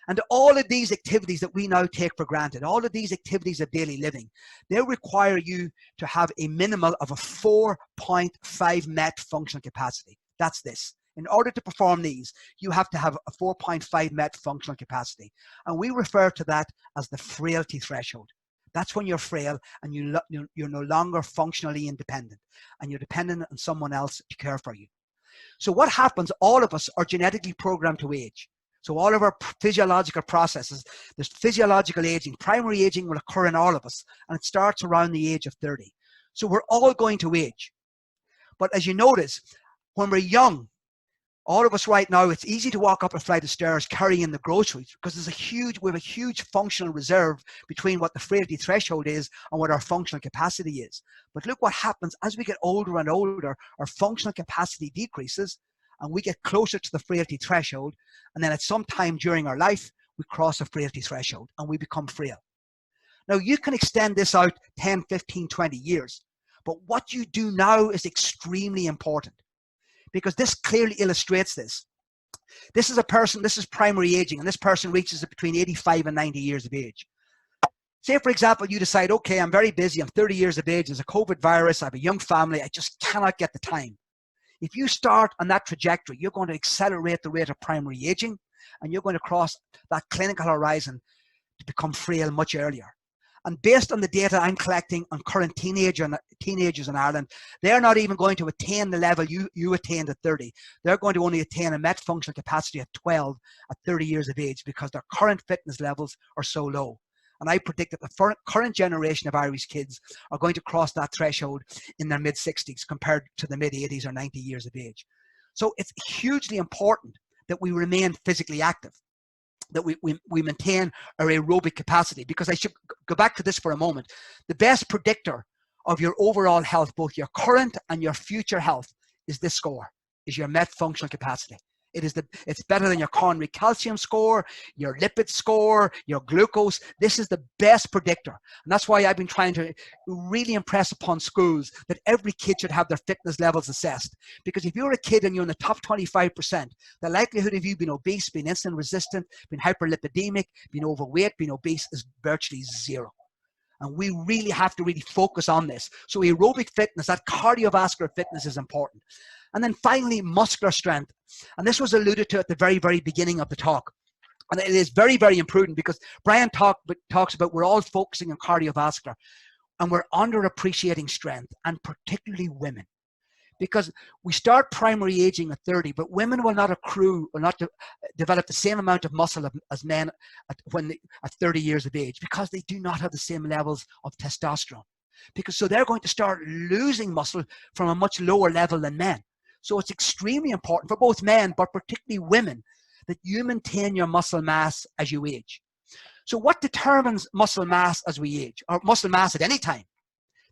And all of these activities that we now take for granted, all of these activities of daily living, they require you to have a minimal of a 4.5 MET functional capacity. That's this. In order to perform these, you have to have a 4.5 MET functional capacity. And we refer to that as the frailty threshold. That's when you're frail and you're no longer functionally independent and you're dependent on someone else to care for you. So what happens, all of us are genetically programmed to age. So all of our physiological processes, there's physiological aging. Primary aging will occur in all of us, and it starts around the age of 30. So we're all going to age. But as you notice, When we're young, all of us right now, it's easy to walk up a flight of stairs carrying the groceries because we have a huge functional reserve between what the frailty threshold is and what our functional capacity is. But look what happens as we get older and older, our functional capacity decreases and we get closer to the frailty threshold. And then at some time during our life, we cross a frailty threshold and we become frail. Now you can extend this out 10, 15, 20 years, but what you do now is extremely important, because this clearly illustrates this. This is a person, this is primary aging, and this person reaches between 85 and 90 years of age. Say, for example, you decide, okay, I'm very busy, I'm 30 years of age, there's a COVID virus, I have a young family, I just cannot get the time. If you start on that trajectory, you're going to accelerate the rate of primary aging, and you're going to cross that clinical horizon to become frail much earlier. And based on the data I'm collecting on current teenagers in Ireland, they're not even going to attain the level you attained at 30. They're going to only attain a met functional capacity at 12 at 30 years of age because their current fitness levels are so low. And I predict that the current generation of Irish kids are going to cross that threshold in their mid-60s compared to the mid-80s or 90 years of age. So it's hugely important that we remain physically active, that we maintain our aerobic capacity, because I should go back to this for a moment. The best predictor of your overall health, both your current and your future health, is this score, is your met functional capacity. It's better than your coronary calcium score, your lipid score, your glucose. This is the best predictor. And that's why I've been trying to really impress upon schools that every kid should have their fitness levels assessed. Because if you're a kid and you're in the top 25%, the likelihood of you being obese, being insulin resistant, being hyperlipidemic, being overweight, being obese is virtually zero. And we really have to really focus on this. So aerobic fitness, that cardiovascular fitness, is important. And then finally, muscular strength. And this was alluded to at the very, very beginning of the talk. And it is very, very important because Brian talks about we're all focusing on cardiovascular and we're underappreciating strength, and particularly women. Because we start primary aging at 30, but women will not develop the same amount of muscle as men at 30 years of age, because they do not have the same levels of testosterone. So they're going to start losing muscle from a much lower level than men. So it's extremely important for both men, but particularly women, that you maintain your muscle mass as you age. So what determines muscle mass as we age, or muscle mass at any time?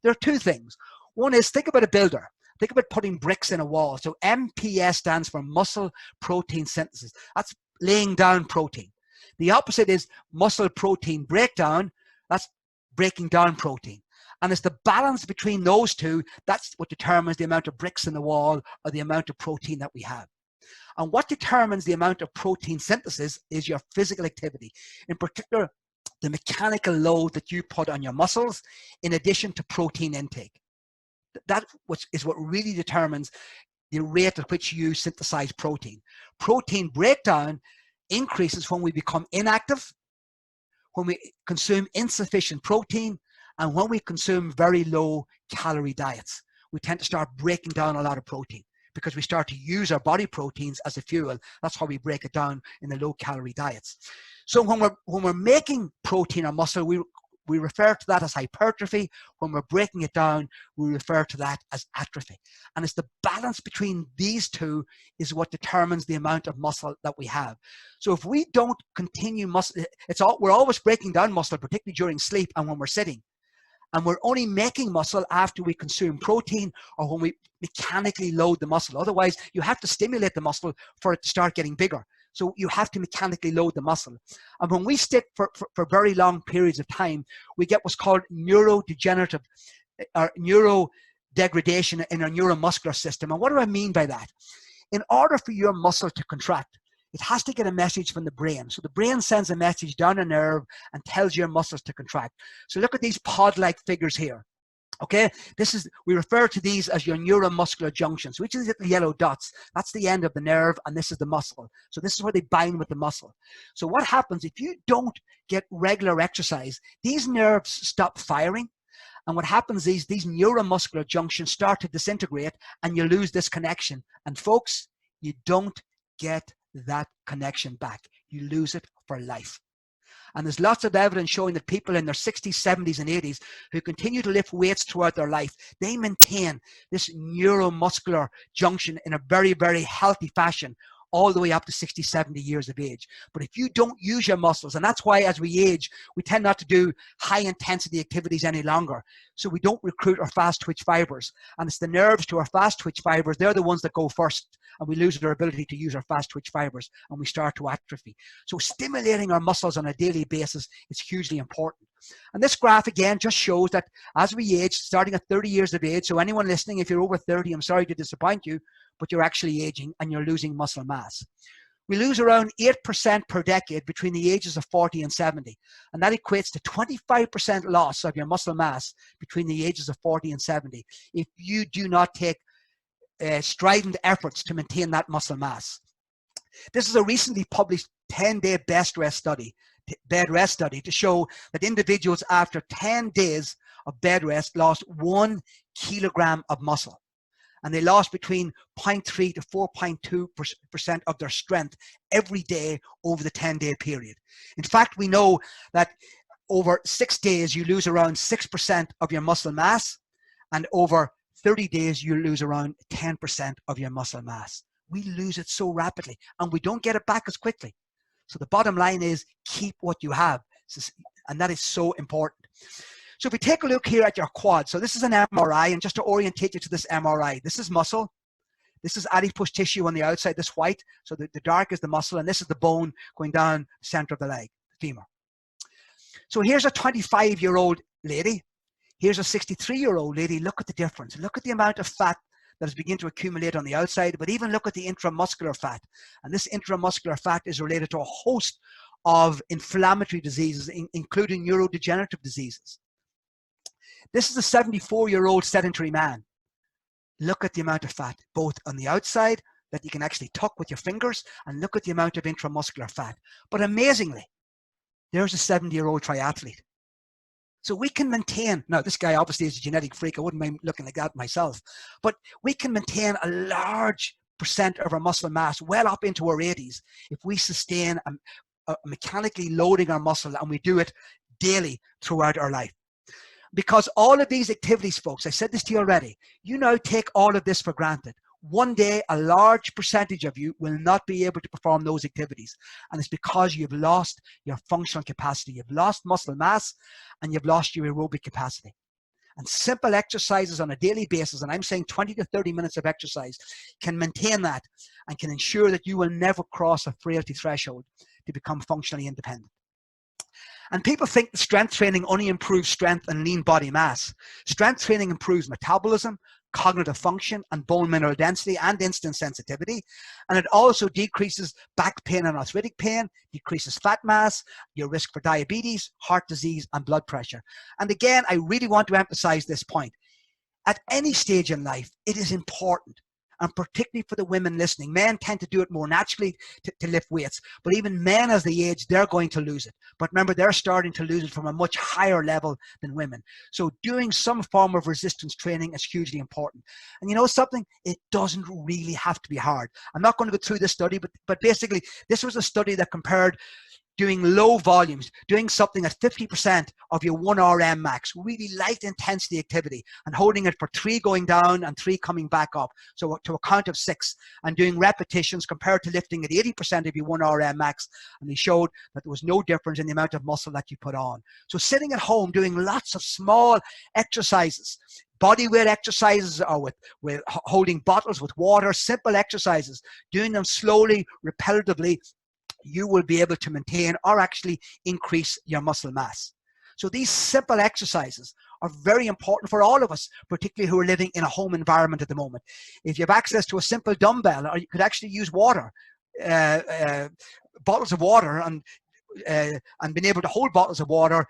There are two things. One is, think about a builder. Think about putting bricks in a wall. So MPS stands for muscle protein synthesis. That's laying down protein. The opposite is muscle protein breakdown. That's breaking down protein. And it's the balance between those two that's what determines the amount of bricks in the wall or the amount of protein that we have. And what determines the amount of protein synthesis is your physical activity. In particular, the mechanical load that you put on your muscles in addition to protein intake. That is what really determines the rate at which you synthesize protein. Protein breakdown increases when we become inactive, when we consume insufficient protein, and when we consume very low calorie diets. We tend to start breaking down a lot of protein because we start to use our body proteins as a fuel. That's how we break it down in the low calorie diets. So when we're making protein or muscle, we refer to that as hypertrophy. When we're breaking it down, we refer to that as atrophy. And it's the balance between these two is what determines the amount of muscle that we have. So if we don't continue muscle, we're always breaking down muscle, particularly during sleep and when we're sitting. And we're only making muscle after we consume protein or when we mechanically load the muscle. Otherwise, you have to stimulate the muscle for it to start getting bigger. So you have to mechanically load the muscle. And when we stick for very long periods of time, we get what's called neurodegenerative or neurodegradation in our neuromuscular system. And what do I mean by that? In order for your muscle to contract, it has to get a message from the brain. So the brain sends a message down a nerve and tells your muscles to contract. So look at these pod-like figures here. Okay, we refer to these as your neuromuscular junctions, which is the yellow dots. That's the end of the nerve, and this is the muscle. So this is where they bind with the muscle. So what happens if you don't get regular exercise? These nerves stop firing, and what happens is these neuromuscular junctions start to disintegrate, and you lose this connection. And folks, you don't get that connection back. You lose it for life. And there's lots of evidence showing that people in their 60s, 70s, and 80s who continue to lift weights throughout their life, they maintain this neuromuscular junction in a very, very healthy fashion all the way up to 60, 70 years of age. But if you don't use your muscles, and that's why as we age, we tend not to do high intensity activities any longer. So we don't recruit our fast twitch fibers. And it's the nerves to our fast twitch fibers, they're the ones that go first. And we lose our ability to use our fast twitch fibers and we start to atrophy. So stimulating our muscles on a daily basis is hugely important. And this graph again just shows that as we age, starting at 30 years of age, so anyone listening, if you're over 30, I'm sorry to disappoint you, but you're actually aging and you're losing muscle mass. We lose around 8% per decade between the ages of 40 and 70. And that equates to 25% loss of your muscle mass between the ages of 40 and 70 if you do not take strident efforts to maintain that muscle mass. This is a recently published 10-day bed rest study to show that individuals after 10 days of bed rest lost 1 kilogram of muscle. And they lost between 0.3 to 4.2% of their strength every day over the 10-day period. In fact, we know that over 6 days, you lose around 6% of your muscle mass, and over 30 days, you lose around 10% of your muscle mass. We lose it so rapidly, and we don't get it back as quickly. So the bottom line is keep what you have, and that is so important. So if we take a look here at your quad, so this is an MRI, and just to orientate you to this MRI, this is muscle, this is adipose tissue on the outside, this white, so the dark is the muscle, and this is the bone going down the center of the leg, the femur. So here's a 25-year-old lady, here's a 63-year-old lady. Look at the difference. Look at the amount of fat that is beginning to accumulate on the outside, but even look at the intramuscular fat. And this intramuscular fat is related to a host of inflammatory diseases, including neurodegenerative diseases. This is a 74-year-old sedentary man. Look at the amount of fat, both on the outside that you can actually tuck with your fingers, and look at the amount of intramuscular fat. But amazingly, there's a 70-year-old triathlete. So we can maintain, now this guy obviously is a genetic freak, I wouldn't mind looking like that myself, but we can maintain a large percent of our muscle mass well up into our 80s if we sustain mechanically loading our muscle, and we do it daily throughout our life. Because all of these activities, folks, I said this to you already, you now take all of this for granted. One day, a large percentage of you will not be able to perform those activities. And it's because you've lost your functional capacity. You've lost muscle mass and you've lost your aerobic capacity. And simple exercises on a daily basis, and I'm saying 20 to 30 minutes of exercise, can maintain that and can ensure that you will never cross a frailty threshold to become functionally independent. And people think that strength training only improves strength and lean body mass. Strength training improves metabolism, cognitive function, and bone mineral density and insulin sensitivity. And it also decreases back pain and arthritic pain, decreases fat mass, your risk for diabetes, heart disease, and blood pressure. And again, I really want to emphasize this point. At any stage in life, it is important. And particularly for the women listening, men tend to do it more naturally to lift weights. But even men as they age, they're going to lose it. But remember, they're starting to lose it from a much higher level than women. So doing some form of resistance training is hugely important. And you know something? It doesn't really have to be hard. I'm not going to go through this study, but basically, this was a study that compared doing low volumes, doing something at 50% of your 1 RM max, really light intensity activity, and holding it for 3 going down and 3 coming back up. So to a count of 6, and doing repetitions compared to lifting at 80% of your 1 RM max. And they showed that there was no difference in the amount of muscle that you put on. So sitting at home doing lots of small exercises, body weight exercises, or with holding bottles with water, simple exercises, doing them slowly, repetitively, you will be able to maintain or actually increase your muscle mass. So these simple exercises are very important for all of us, particularly who are living in a home environment at the moment. If you have access to a simple dumbbell, or you could actually use water, bottles of water, and being able to hold bottles of water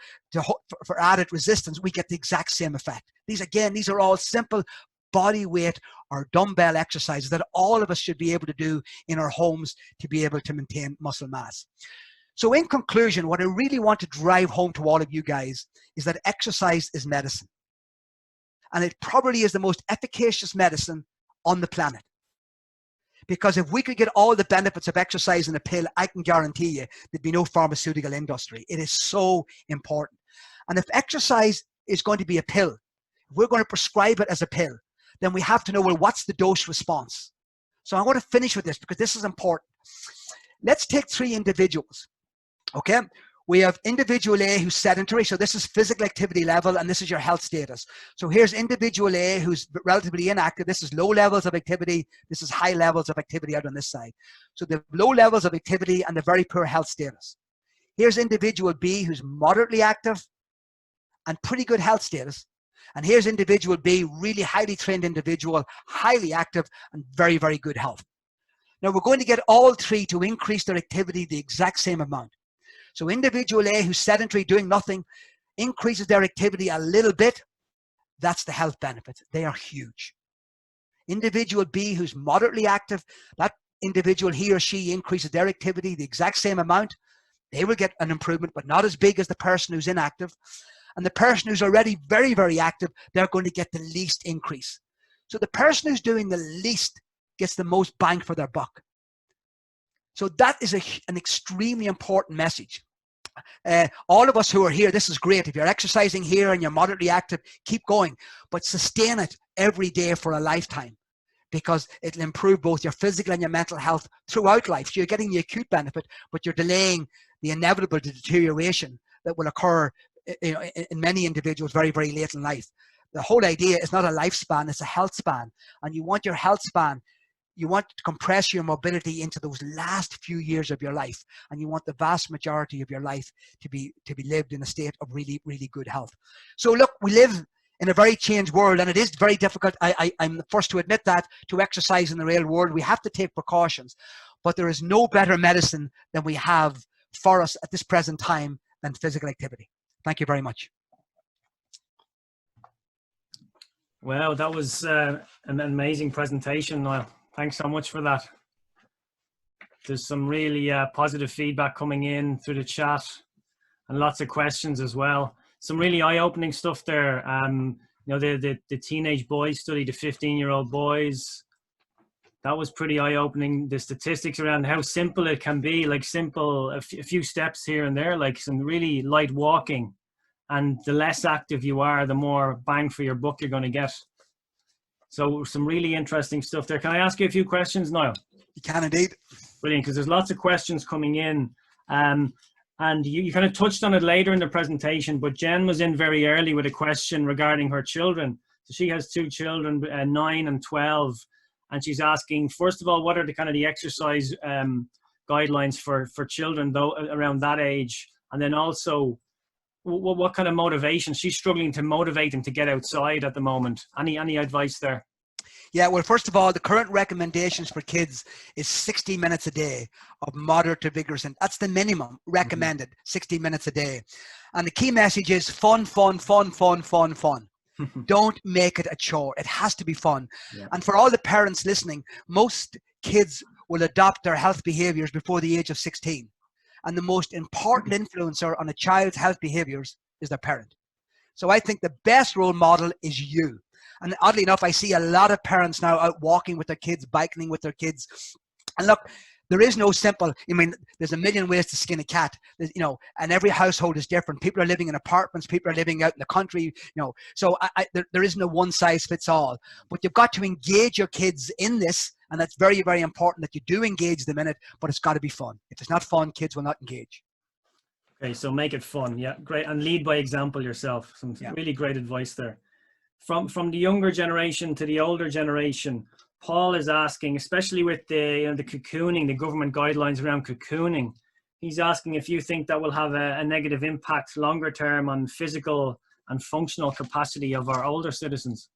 for added resistance, we get the exact same effect. These are all simple body weight or dumbbell exercises that all of us should be able to do in our homes to be able to maintain muscle mass. So in conclusion, what I really want to drive home to all of you guys is that exercise is medicine. And it probably is the most efficacious medicine on the planet. Because if we could get all the benefits of exercise in a pill, I can guarantee you there'd be no pharmaceutical industry. It is so important. And if exercise is going to be a pill, if we're going to prescribe it as a pill, then we have to know, well, what's the dose response? So I want to finish with this because this is important. Let's take 3 individuals, okay? We have individual A who's sedentary, so this is physical activity level, and this is your health status. So here's individual A who's relatively inactive. This is low levels of activity. This is high levels of activity out on this side. So the low levels of activity and the very poor health status. Here's individual B who's moderately active and pretty good health status. And here's individual B, really highly trained individual, highly active and very, very good health. Now we're going to get all 3 to increase their activity the exact same amount. So individual A who's sedentary, doing nothing, increases their activity a little bit. That's the health benefits. They are huge. Individual B who's moderately active, that individual, he or she, increases their activity the exact same amount. They will get an improvement, but not as big as the person who's inactive. And the person who's already very, very active, they're going to get the least increase. So the person who's doing the least gets the most bang for their buck. So that is an extremely important message. All of us who are here, this is great. If you're exercising here and you're moderately active, keep going, but sustain it every day for a lifetime, because it'll improve both your physical and your mental health throughout life. So you're getting the acute benefit, but you're delaying the inevitable deterioration that will occur in many individuals very, very late in life. The whole idea is not a lifespan, it's a health span. And you want your health span, you want to compress your mobility into those last few years of your life, and you want the vast majority of your life to be lived in a state of really, really good health. So look, we live in a very changed world, and it is very difficult, I'm the first to admit that, to exercise in the real world. We have to take precautions, but there is no better medicine than we have for us at this present time than physical activity. Thank you very much. Well, that was an amazing presentation, Niall. Thanks so much for that. There's some really positive feedback coming in through the chat and lots of questions as well. Some really eye-opening stuff there. You know, the teenage boys study, the 15-year-old boys, that was pretty eye-opening. The statistics around how simple it can be, like simple, a few steps here and there, like some really light walking. And the less active you are, the more bang for your buck you're going to get. So some really interesting stuff there. Can I ask you a few questions, Niall? You can indeed. Brilliant, because there's lots of questions coming in. And you kind of touched on it later in the presentation, but Jen was in very early with a question regarding her children. So she has 2 children, 9 and 12. And she's asking, first of all, what are the kind of the exercise guidelines for children though around that age? And then also, what kind of motivation? She's struggling to motivate them to get outside at the moment. Any advice there? Yeah, well, first of all, the current recommendations for kids is 60 minutes a day of moderate to vigorous, and that's the minimum recommended, 60 minutes a day. And the key message is fun, fun, fun, fun, fun, fun. Don't make it a chore. It has to be fun. Yeah. And for all the parents listening, most kids will adopt their health behaviors before the age of 16. And the most important influencer on a child's health behaviors is their parent. So I think the best role model is you. And oddly enough, I see a lot of parents now out walking with their kids, biking with their kids. And look, there is no simple, I mean, there's a million ways to skin a cat, you know, and every household is different. People are living in apartments, people are living out in the country, you know, so there is no one size fits all. But you've got to engage your kids in this, and that's very, very important that you do engage them in it, but it's got to be fun. If it's not fun, kids will not engage. Okay, so make it fun. Yeah, great. And lead by example yourself. Some really great advice there. From the younger generation to the older generation, Paul is asking, especially with the cocooning, the government guidelines around cocooning, he's asking if you think that will have a negative impact longer term on physical and functional capacity of our older citizens.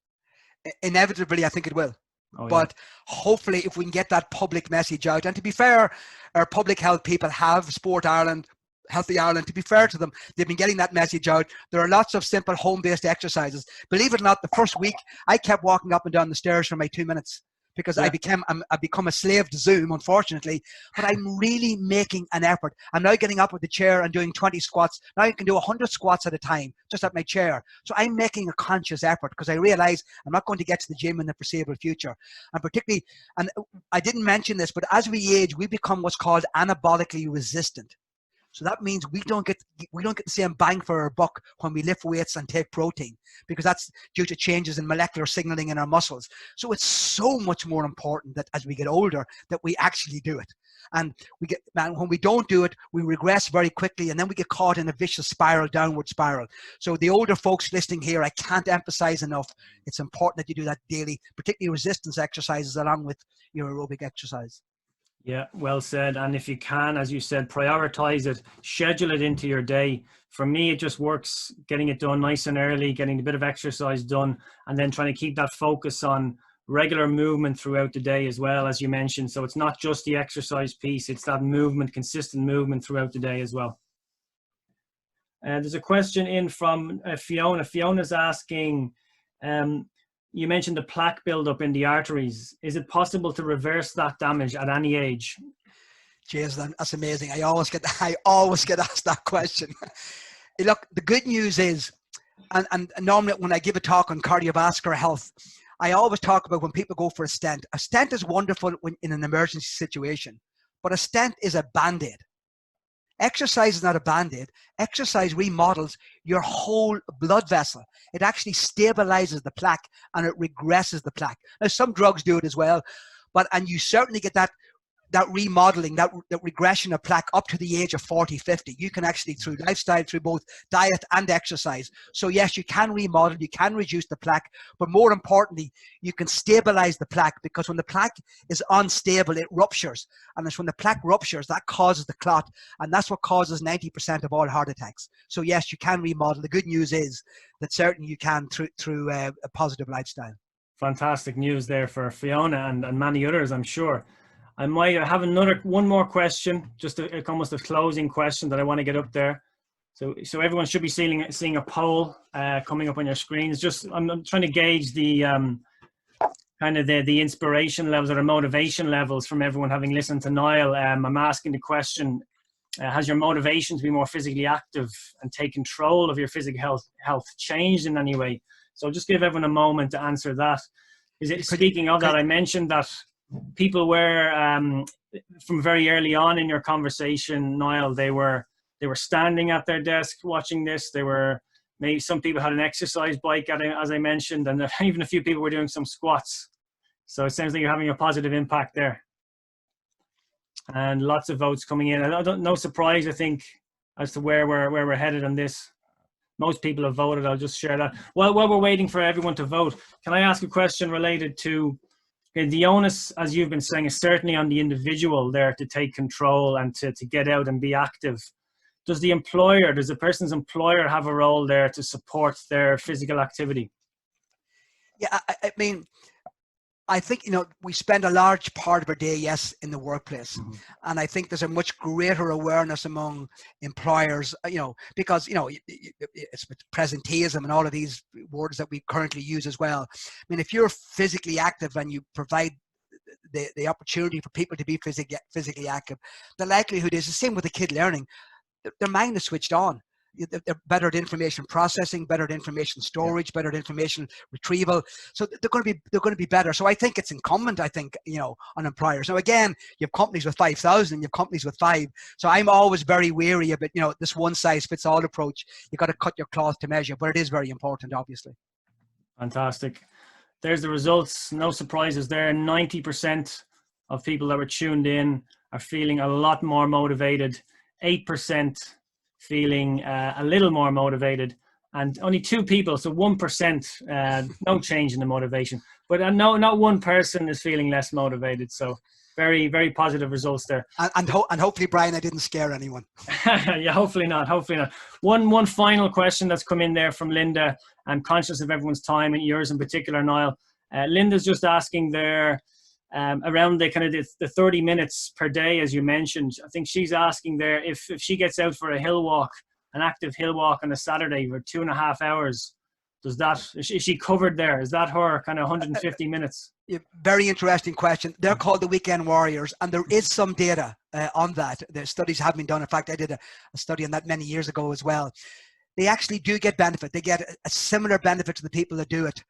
Inevitably, I think it will. Oh, but hopefully if we can get that public message out, and to be fair, our public health people have Sport Ireland, Healthy Ireland, to be fair to them, they've been getting that message out. There are lots of simple home-based exercises. Believe it or not, the first week I kept walking up and down the stairs for my 2 minutes because Yeah. I become a slave to Zoom, unfortunately, but I'm really making an effort. I'm now getting up with the chair and doing 20 squats. Now I can do 100 squats at a time, just at my chair. So I'm making a conscious effort because I realize I'm not going to get to the gym in the foreseeable future. And particularly, and I didn't mention this, but as we age, we become what's called anabolically resistant. So that means we don't get the same bang for our buck when we lift weights and take protein, because that's due to changes in molecular signaling in our muscles. So it's so much more important that as we get older that we actually do it. And when we don't do it, we regress very quickly, and then we get caught in a vicious spiral, downward spiral. So the older folks listening here, I can't emphasize enough, it's important that you do that daily, particularly resistance exercises along with your aerobic exercise. Yeah, well said. And if you can, as you said, prioritize it, schedule it into your day. For me, it just works getting it done nice and early, getting a bit of exercise done, and then trying to keep that focus on regular movement throughout the day as well, as you mentioned. So it's not just the exercise piece, it's that movement, consistent movement throughout the day as well. There's a question in from Fiona. Fiona's asking, you mentioned the plaque buildup in the arteries. Is it possible to reverse that damage at any age? Jason, that's amazing. I always get asked that question. Look, the good news is, and normally when I give a talk on cardiovascular health, I always talk about when people go for a stent. A stent is wonderful when in an emergency situation, but a stent is a Band-Aid. Exercise is not a Band-Aid. Exercise remodels your whole blood vessel. It actually stabilizes the plaque and it regresses the plaque. Now, some drugs do it as well, and you certainly get that remodeling, that regression of plaque up to the age of 40, 50. You can actually, through lifestyle, through both diet and exercise. So yes, you can remodel, you can reduce the plaque, but more importantly, you can stabilize the plaque, because when the plaque is unstable, it ruptures. And it's when the plaque ruptures, that causes the clot. And that's what causes 90% of all heart attacks. So yes, you can remodel. The good news is that certainly you can through a positive lifestyle. Fantastic news there for Fiona and many others, I'm sure. I might have one more question, just almost a closing question that I want to get up there. So everyone should be seeing a poll coming up on your screens. Just I'm trying to gauge the kind of the inspiration levels or the motivation levels from everyone having listened to Niall. I'm asking the question: has your motivation to be more physically active and take control of your physical health changed in any way? So just give everyone a moment to answer that. Speaking of that, I mentioned that people were from very early on in your conversation, Niall, they were standing at their desk watching this. They were, maybe some people had an exercise bike, as I mentioned, and even a few people were doing some squats. So it sounds like you're having a positive impact there. And lots of votes coming in. No surprise, I think, as to where we're headed on this. Most people have voted. I'll just share that. While we're waiting for everyone to vote, can I ask a question related to the onus, as you've been saying, is certainly on the individual there to take control and to get out and be active. Does the person's employer have a role there to support their physical activity? Yeah, I mean, I think, we spend a large part of our day, yes, in the workplace. Mm-hmm. And I think there's a much greater awareness among employers, because, it's with presenteeism and all of these words that we currently use as well. I mean, if you're physically active and you provide the opportunity for people to be physically active, the likelihood is the same with the kid learning. Their mind is switched on. They're better at information processing, better at information storage, better at information retrieval. So they're going to be better. So I think it's incumbent, on employers. Now again, you have companies with 5,000, you have companies with 5. So I'm always very wary about, this one size fits all approach. You got to cut your cloth to measure, but it is very important, obviously. Fantastic. There's the results. No surprises there. 90% of people that were tuned in are feeling a lot more motivated. 8% feeling a little more motivated, and only 2 people, so 1%, no change in the motivation. But not one person is feeling less motivated. So very, very positive results there. And hopefully, Brian, I didn't scare anyone. Yeah, hopefully not. One final question that's come in there from Linda. I'm conscious of everyone's time, and yours in particular, Niall. Linda's just asking there, around the kind of the 30 minutes per day, as you mentioned. I think she's asking there if she gets out for an active hill walk on a Saturday for 2.5 hours, Is she covered there? Is that her kind of 150 minutes? Very interesting question. They're called the weekend warriors, and there is some data on that. The studies have been done. In fact, I did a study on that many years ago as well. They actually do get benefit. They get a similar benefit to the people that do it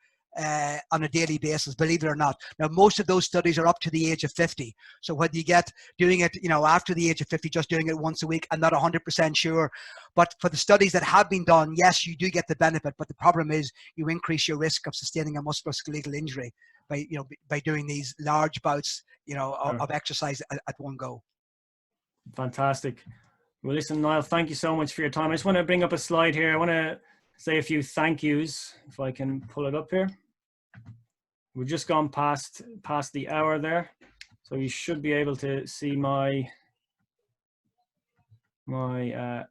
on a daily basis, believe it or not. Now, most of those studies are up to the age of 50. So whether you get doing it, after the age of 50, just doing it once a week, I'm not 100% sure. But for the studies that have been done, yes, you do get the benefit. But the problem is you increase your risk of sustaining a musculoskeletal injury by doing these large bouts, of exercise at one go. Fantastic. Well, listen, Niall, thank you so much for your time. I just want to bring up a slide here. I want to say a few thank yous, if I can pull it up here. We've just gone past the hour there, so you should be able to see my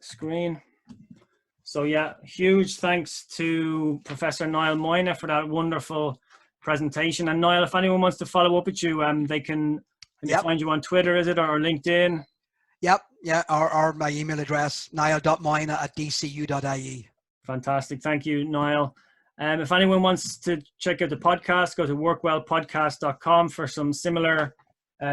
screen. So yeah, huge thanks to Professor Niall Moyna for that wonderful presentation. And Niall, if anyone wants to follow up with you, they can find you on Twitter, is it, or LinkedIn? Yep, yeah, or my email address, niall.moyna@dcu.ie. Fantastic, thank you, Niall. If anyone wants to check out the podcast, go to workwellpodcast.com for some similar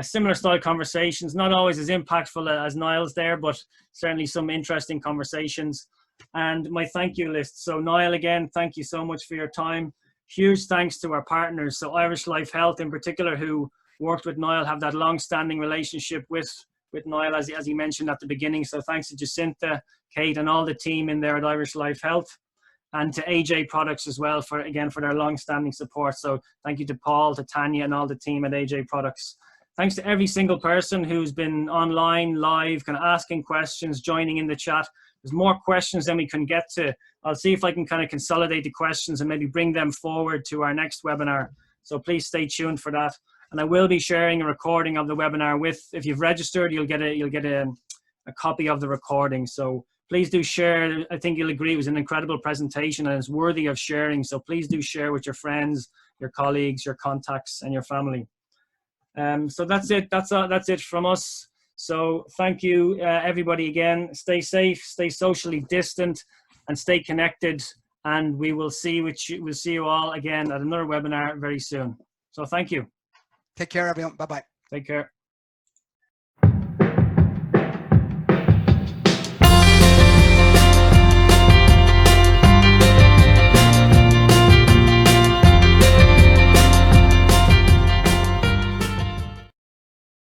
style conversations. Not always as impactful as Niall's there, but certainly some interesting conversations. And my thank you list. So Niall, again, thank you so much for your time. Huge thanks to our partners. So Irish Life Health in particular, who worked with Niall, have that long-standing relationship with Niall, as he mentioned at the beginning. So thanks to Jacinta, Kate, and all the team in there at Irish Life Health, and to AJ Products as well for their long-standing support. So thank you to Paul, to Tanya, and all the team at AJ Products. Thanks to every single person who's been online, live, kind of asking questions, joining in the chat. There's more questions than we can get to. I'll see if I can kind of consolidate the questions and maybe bring them forward to our next webinar. So please stay tuned for that. And I will be sharing a recording of the webinar if you've registered, you'll get a copy of the recording. So please do share. I think you'll agree it was an incredible presentation and it's worthy of sharing. So please do share with your friends, your colleagues, your contacts, and your family. So that's it. That's it from us. So thank you, everybody, again. Stay safe, stay socially distant, and stay connected. And we'll see you all again at another webinar very soon. So thank you. Take care, everyone. Bye-bye. Take care.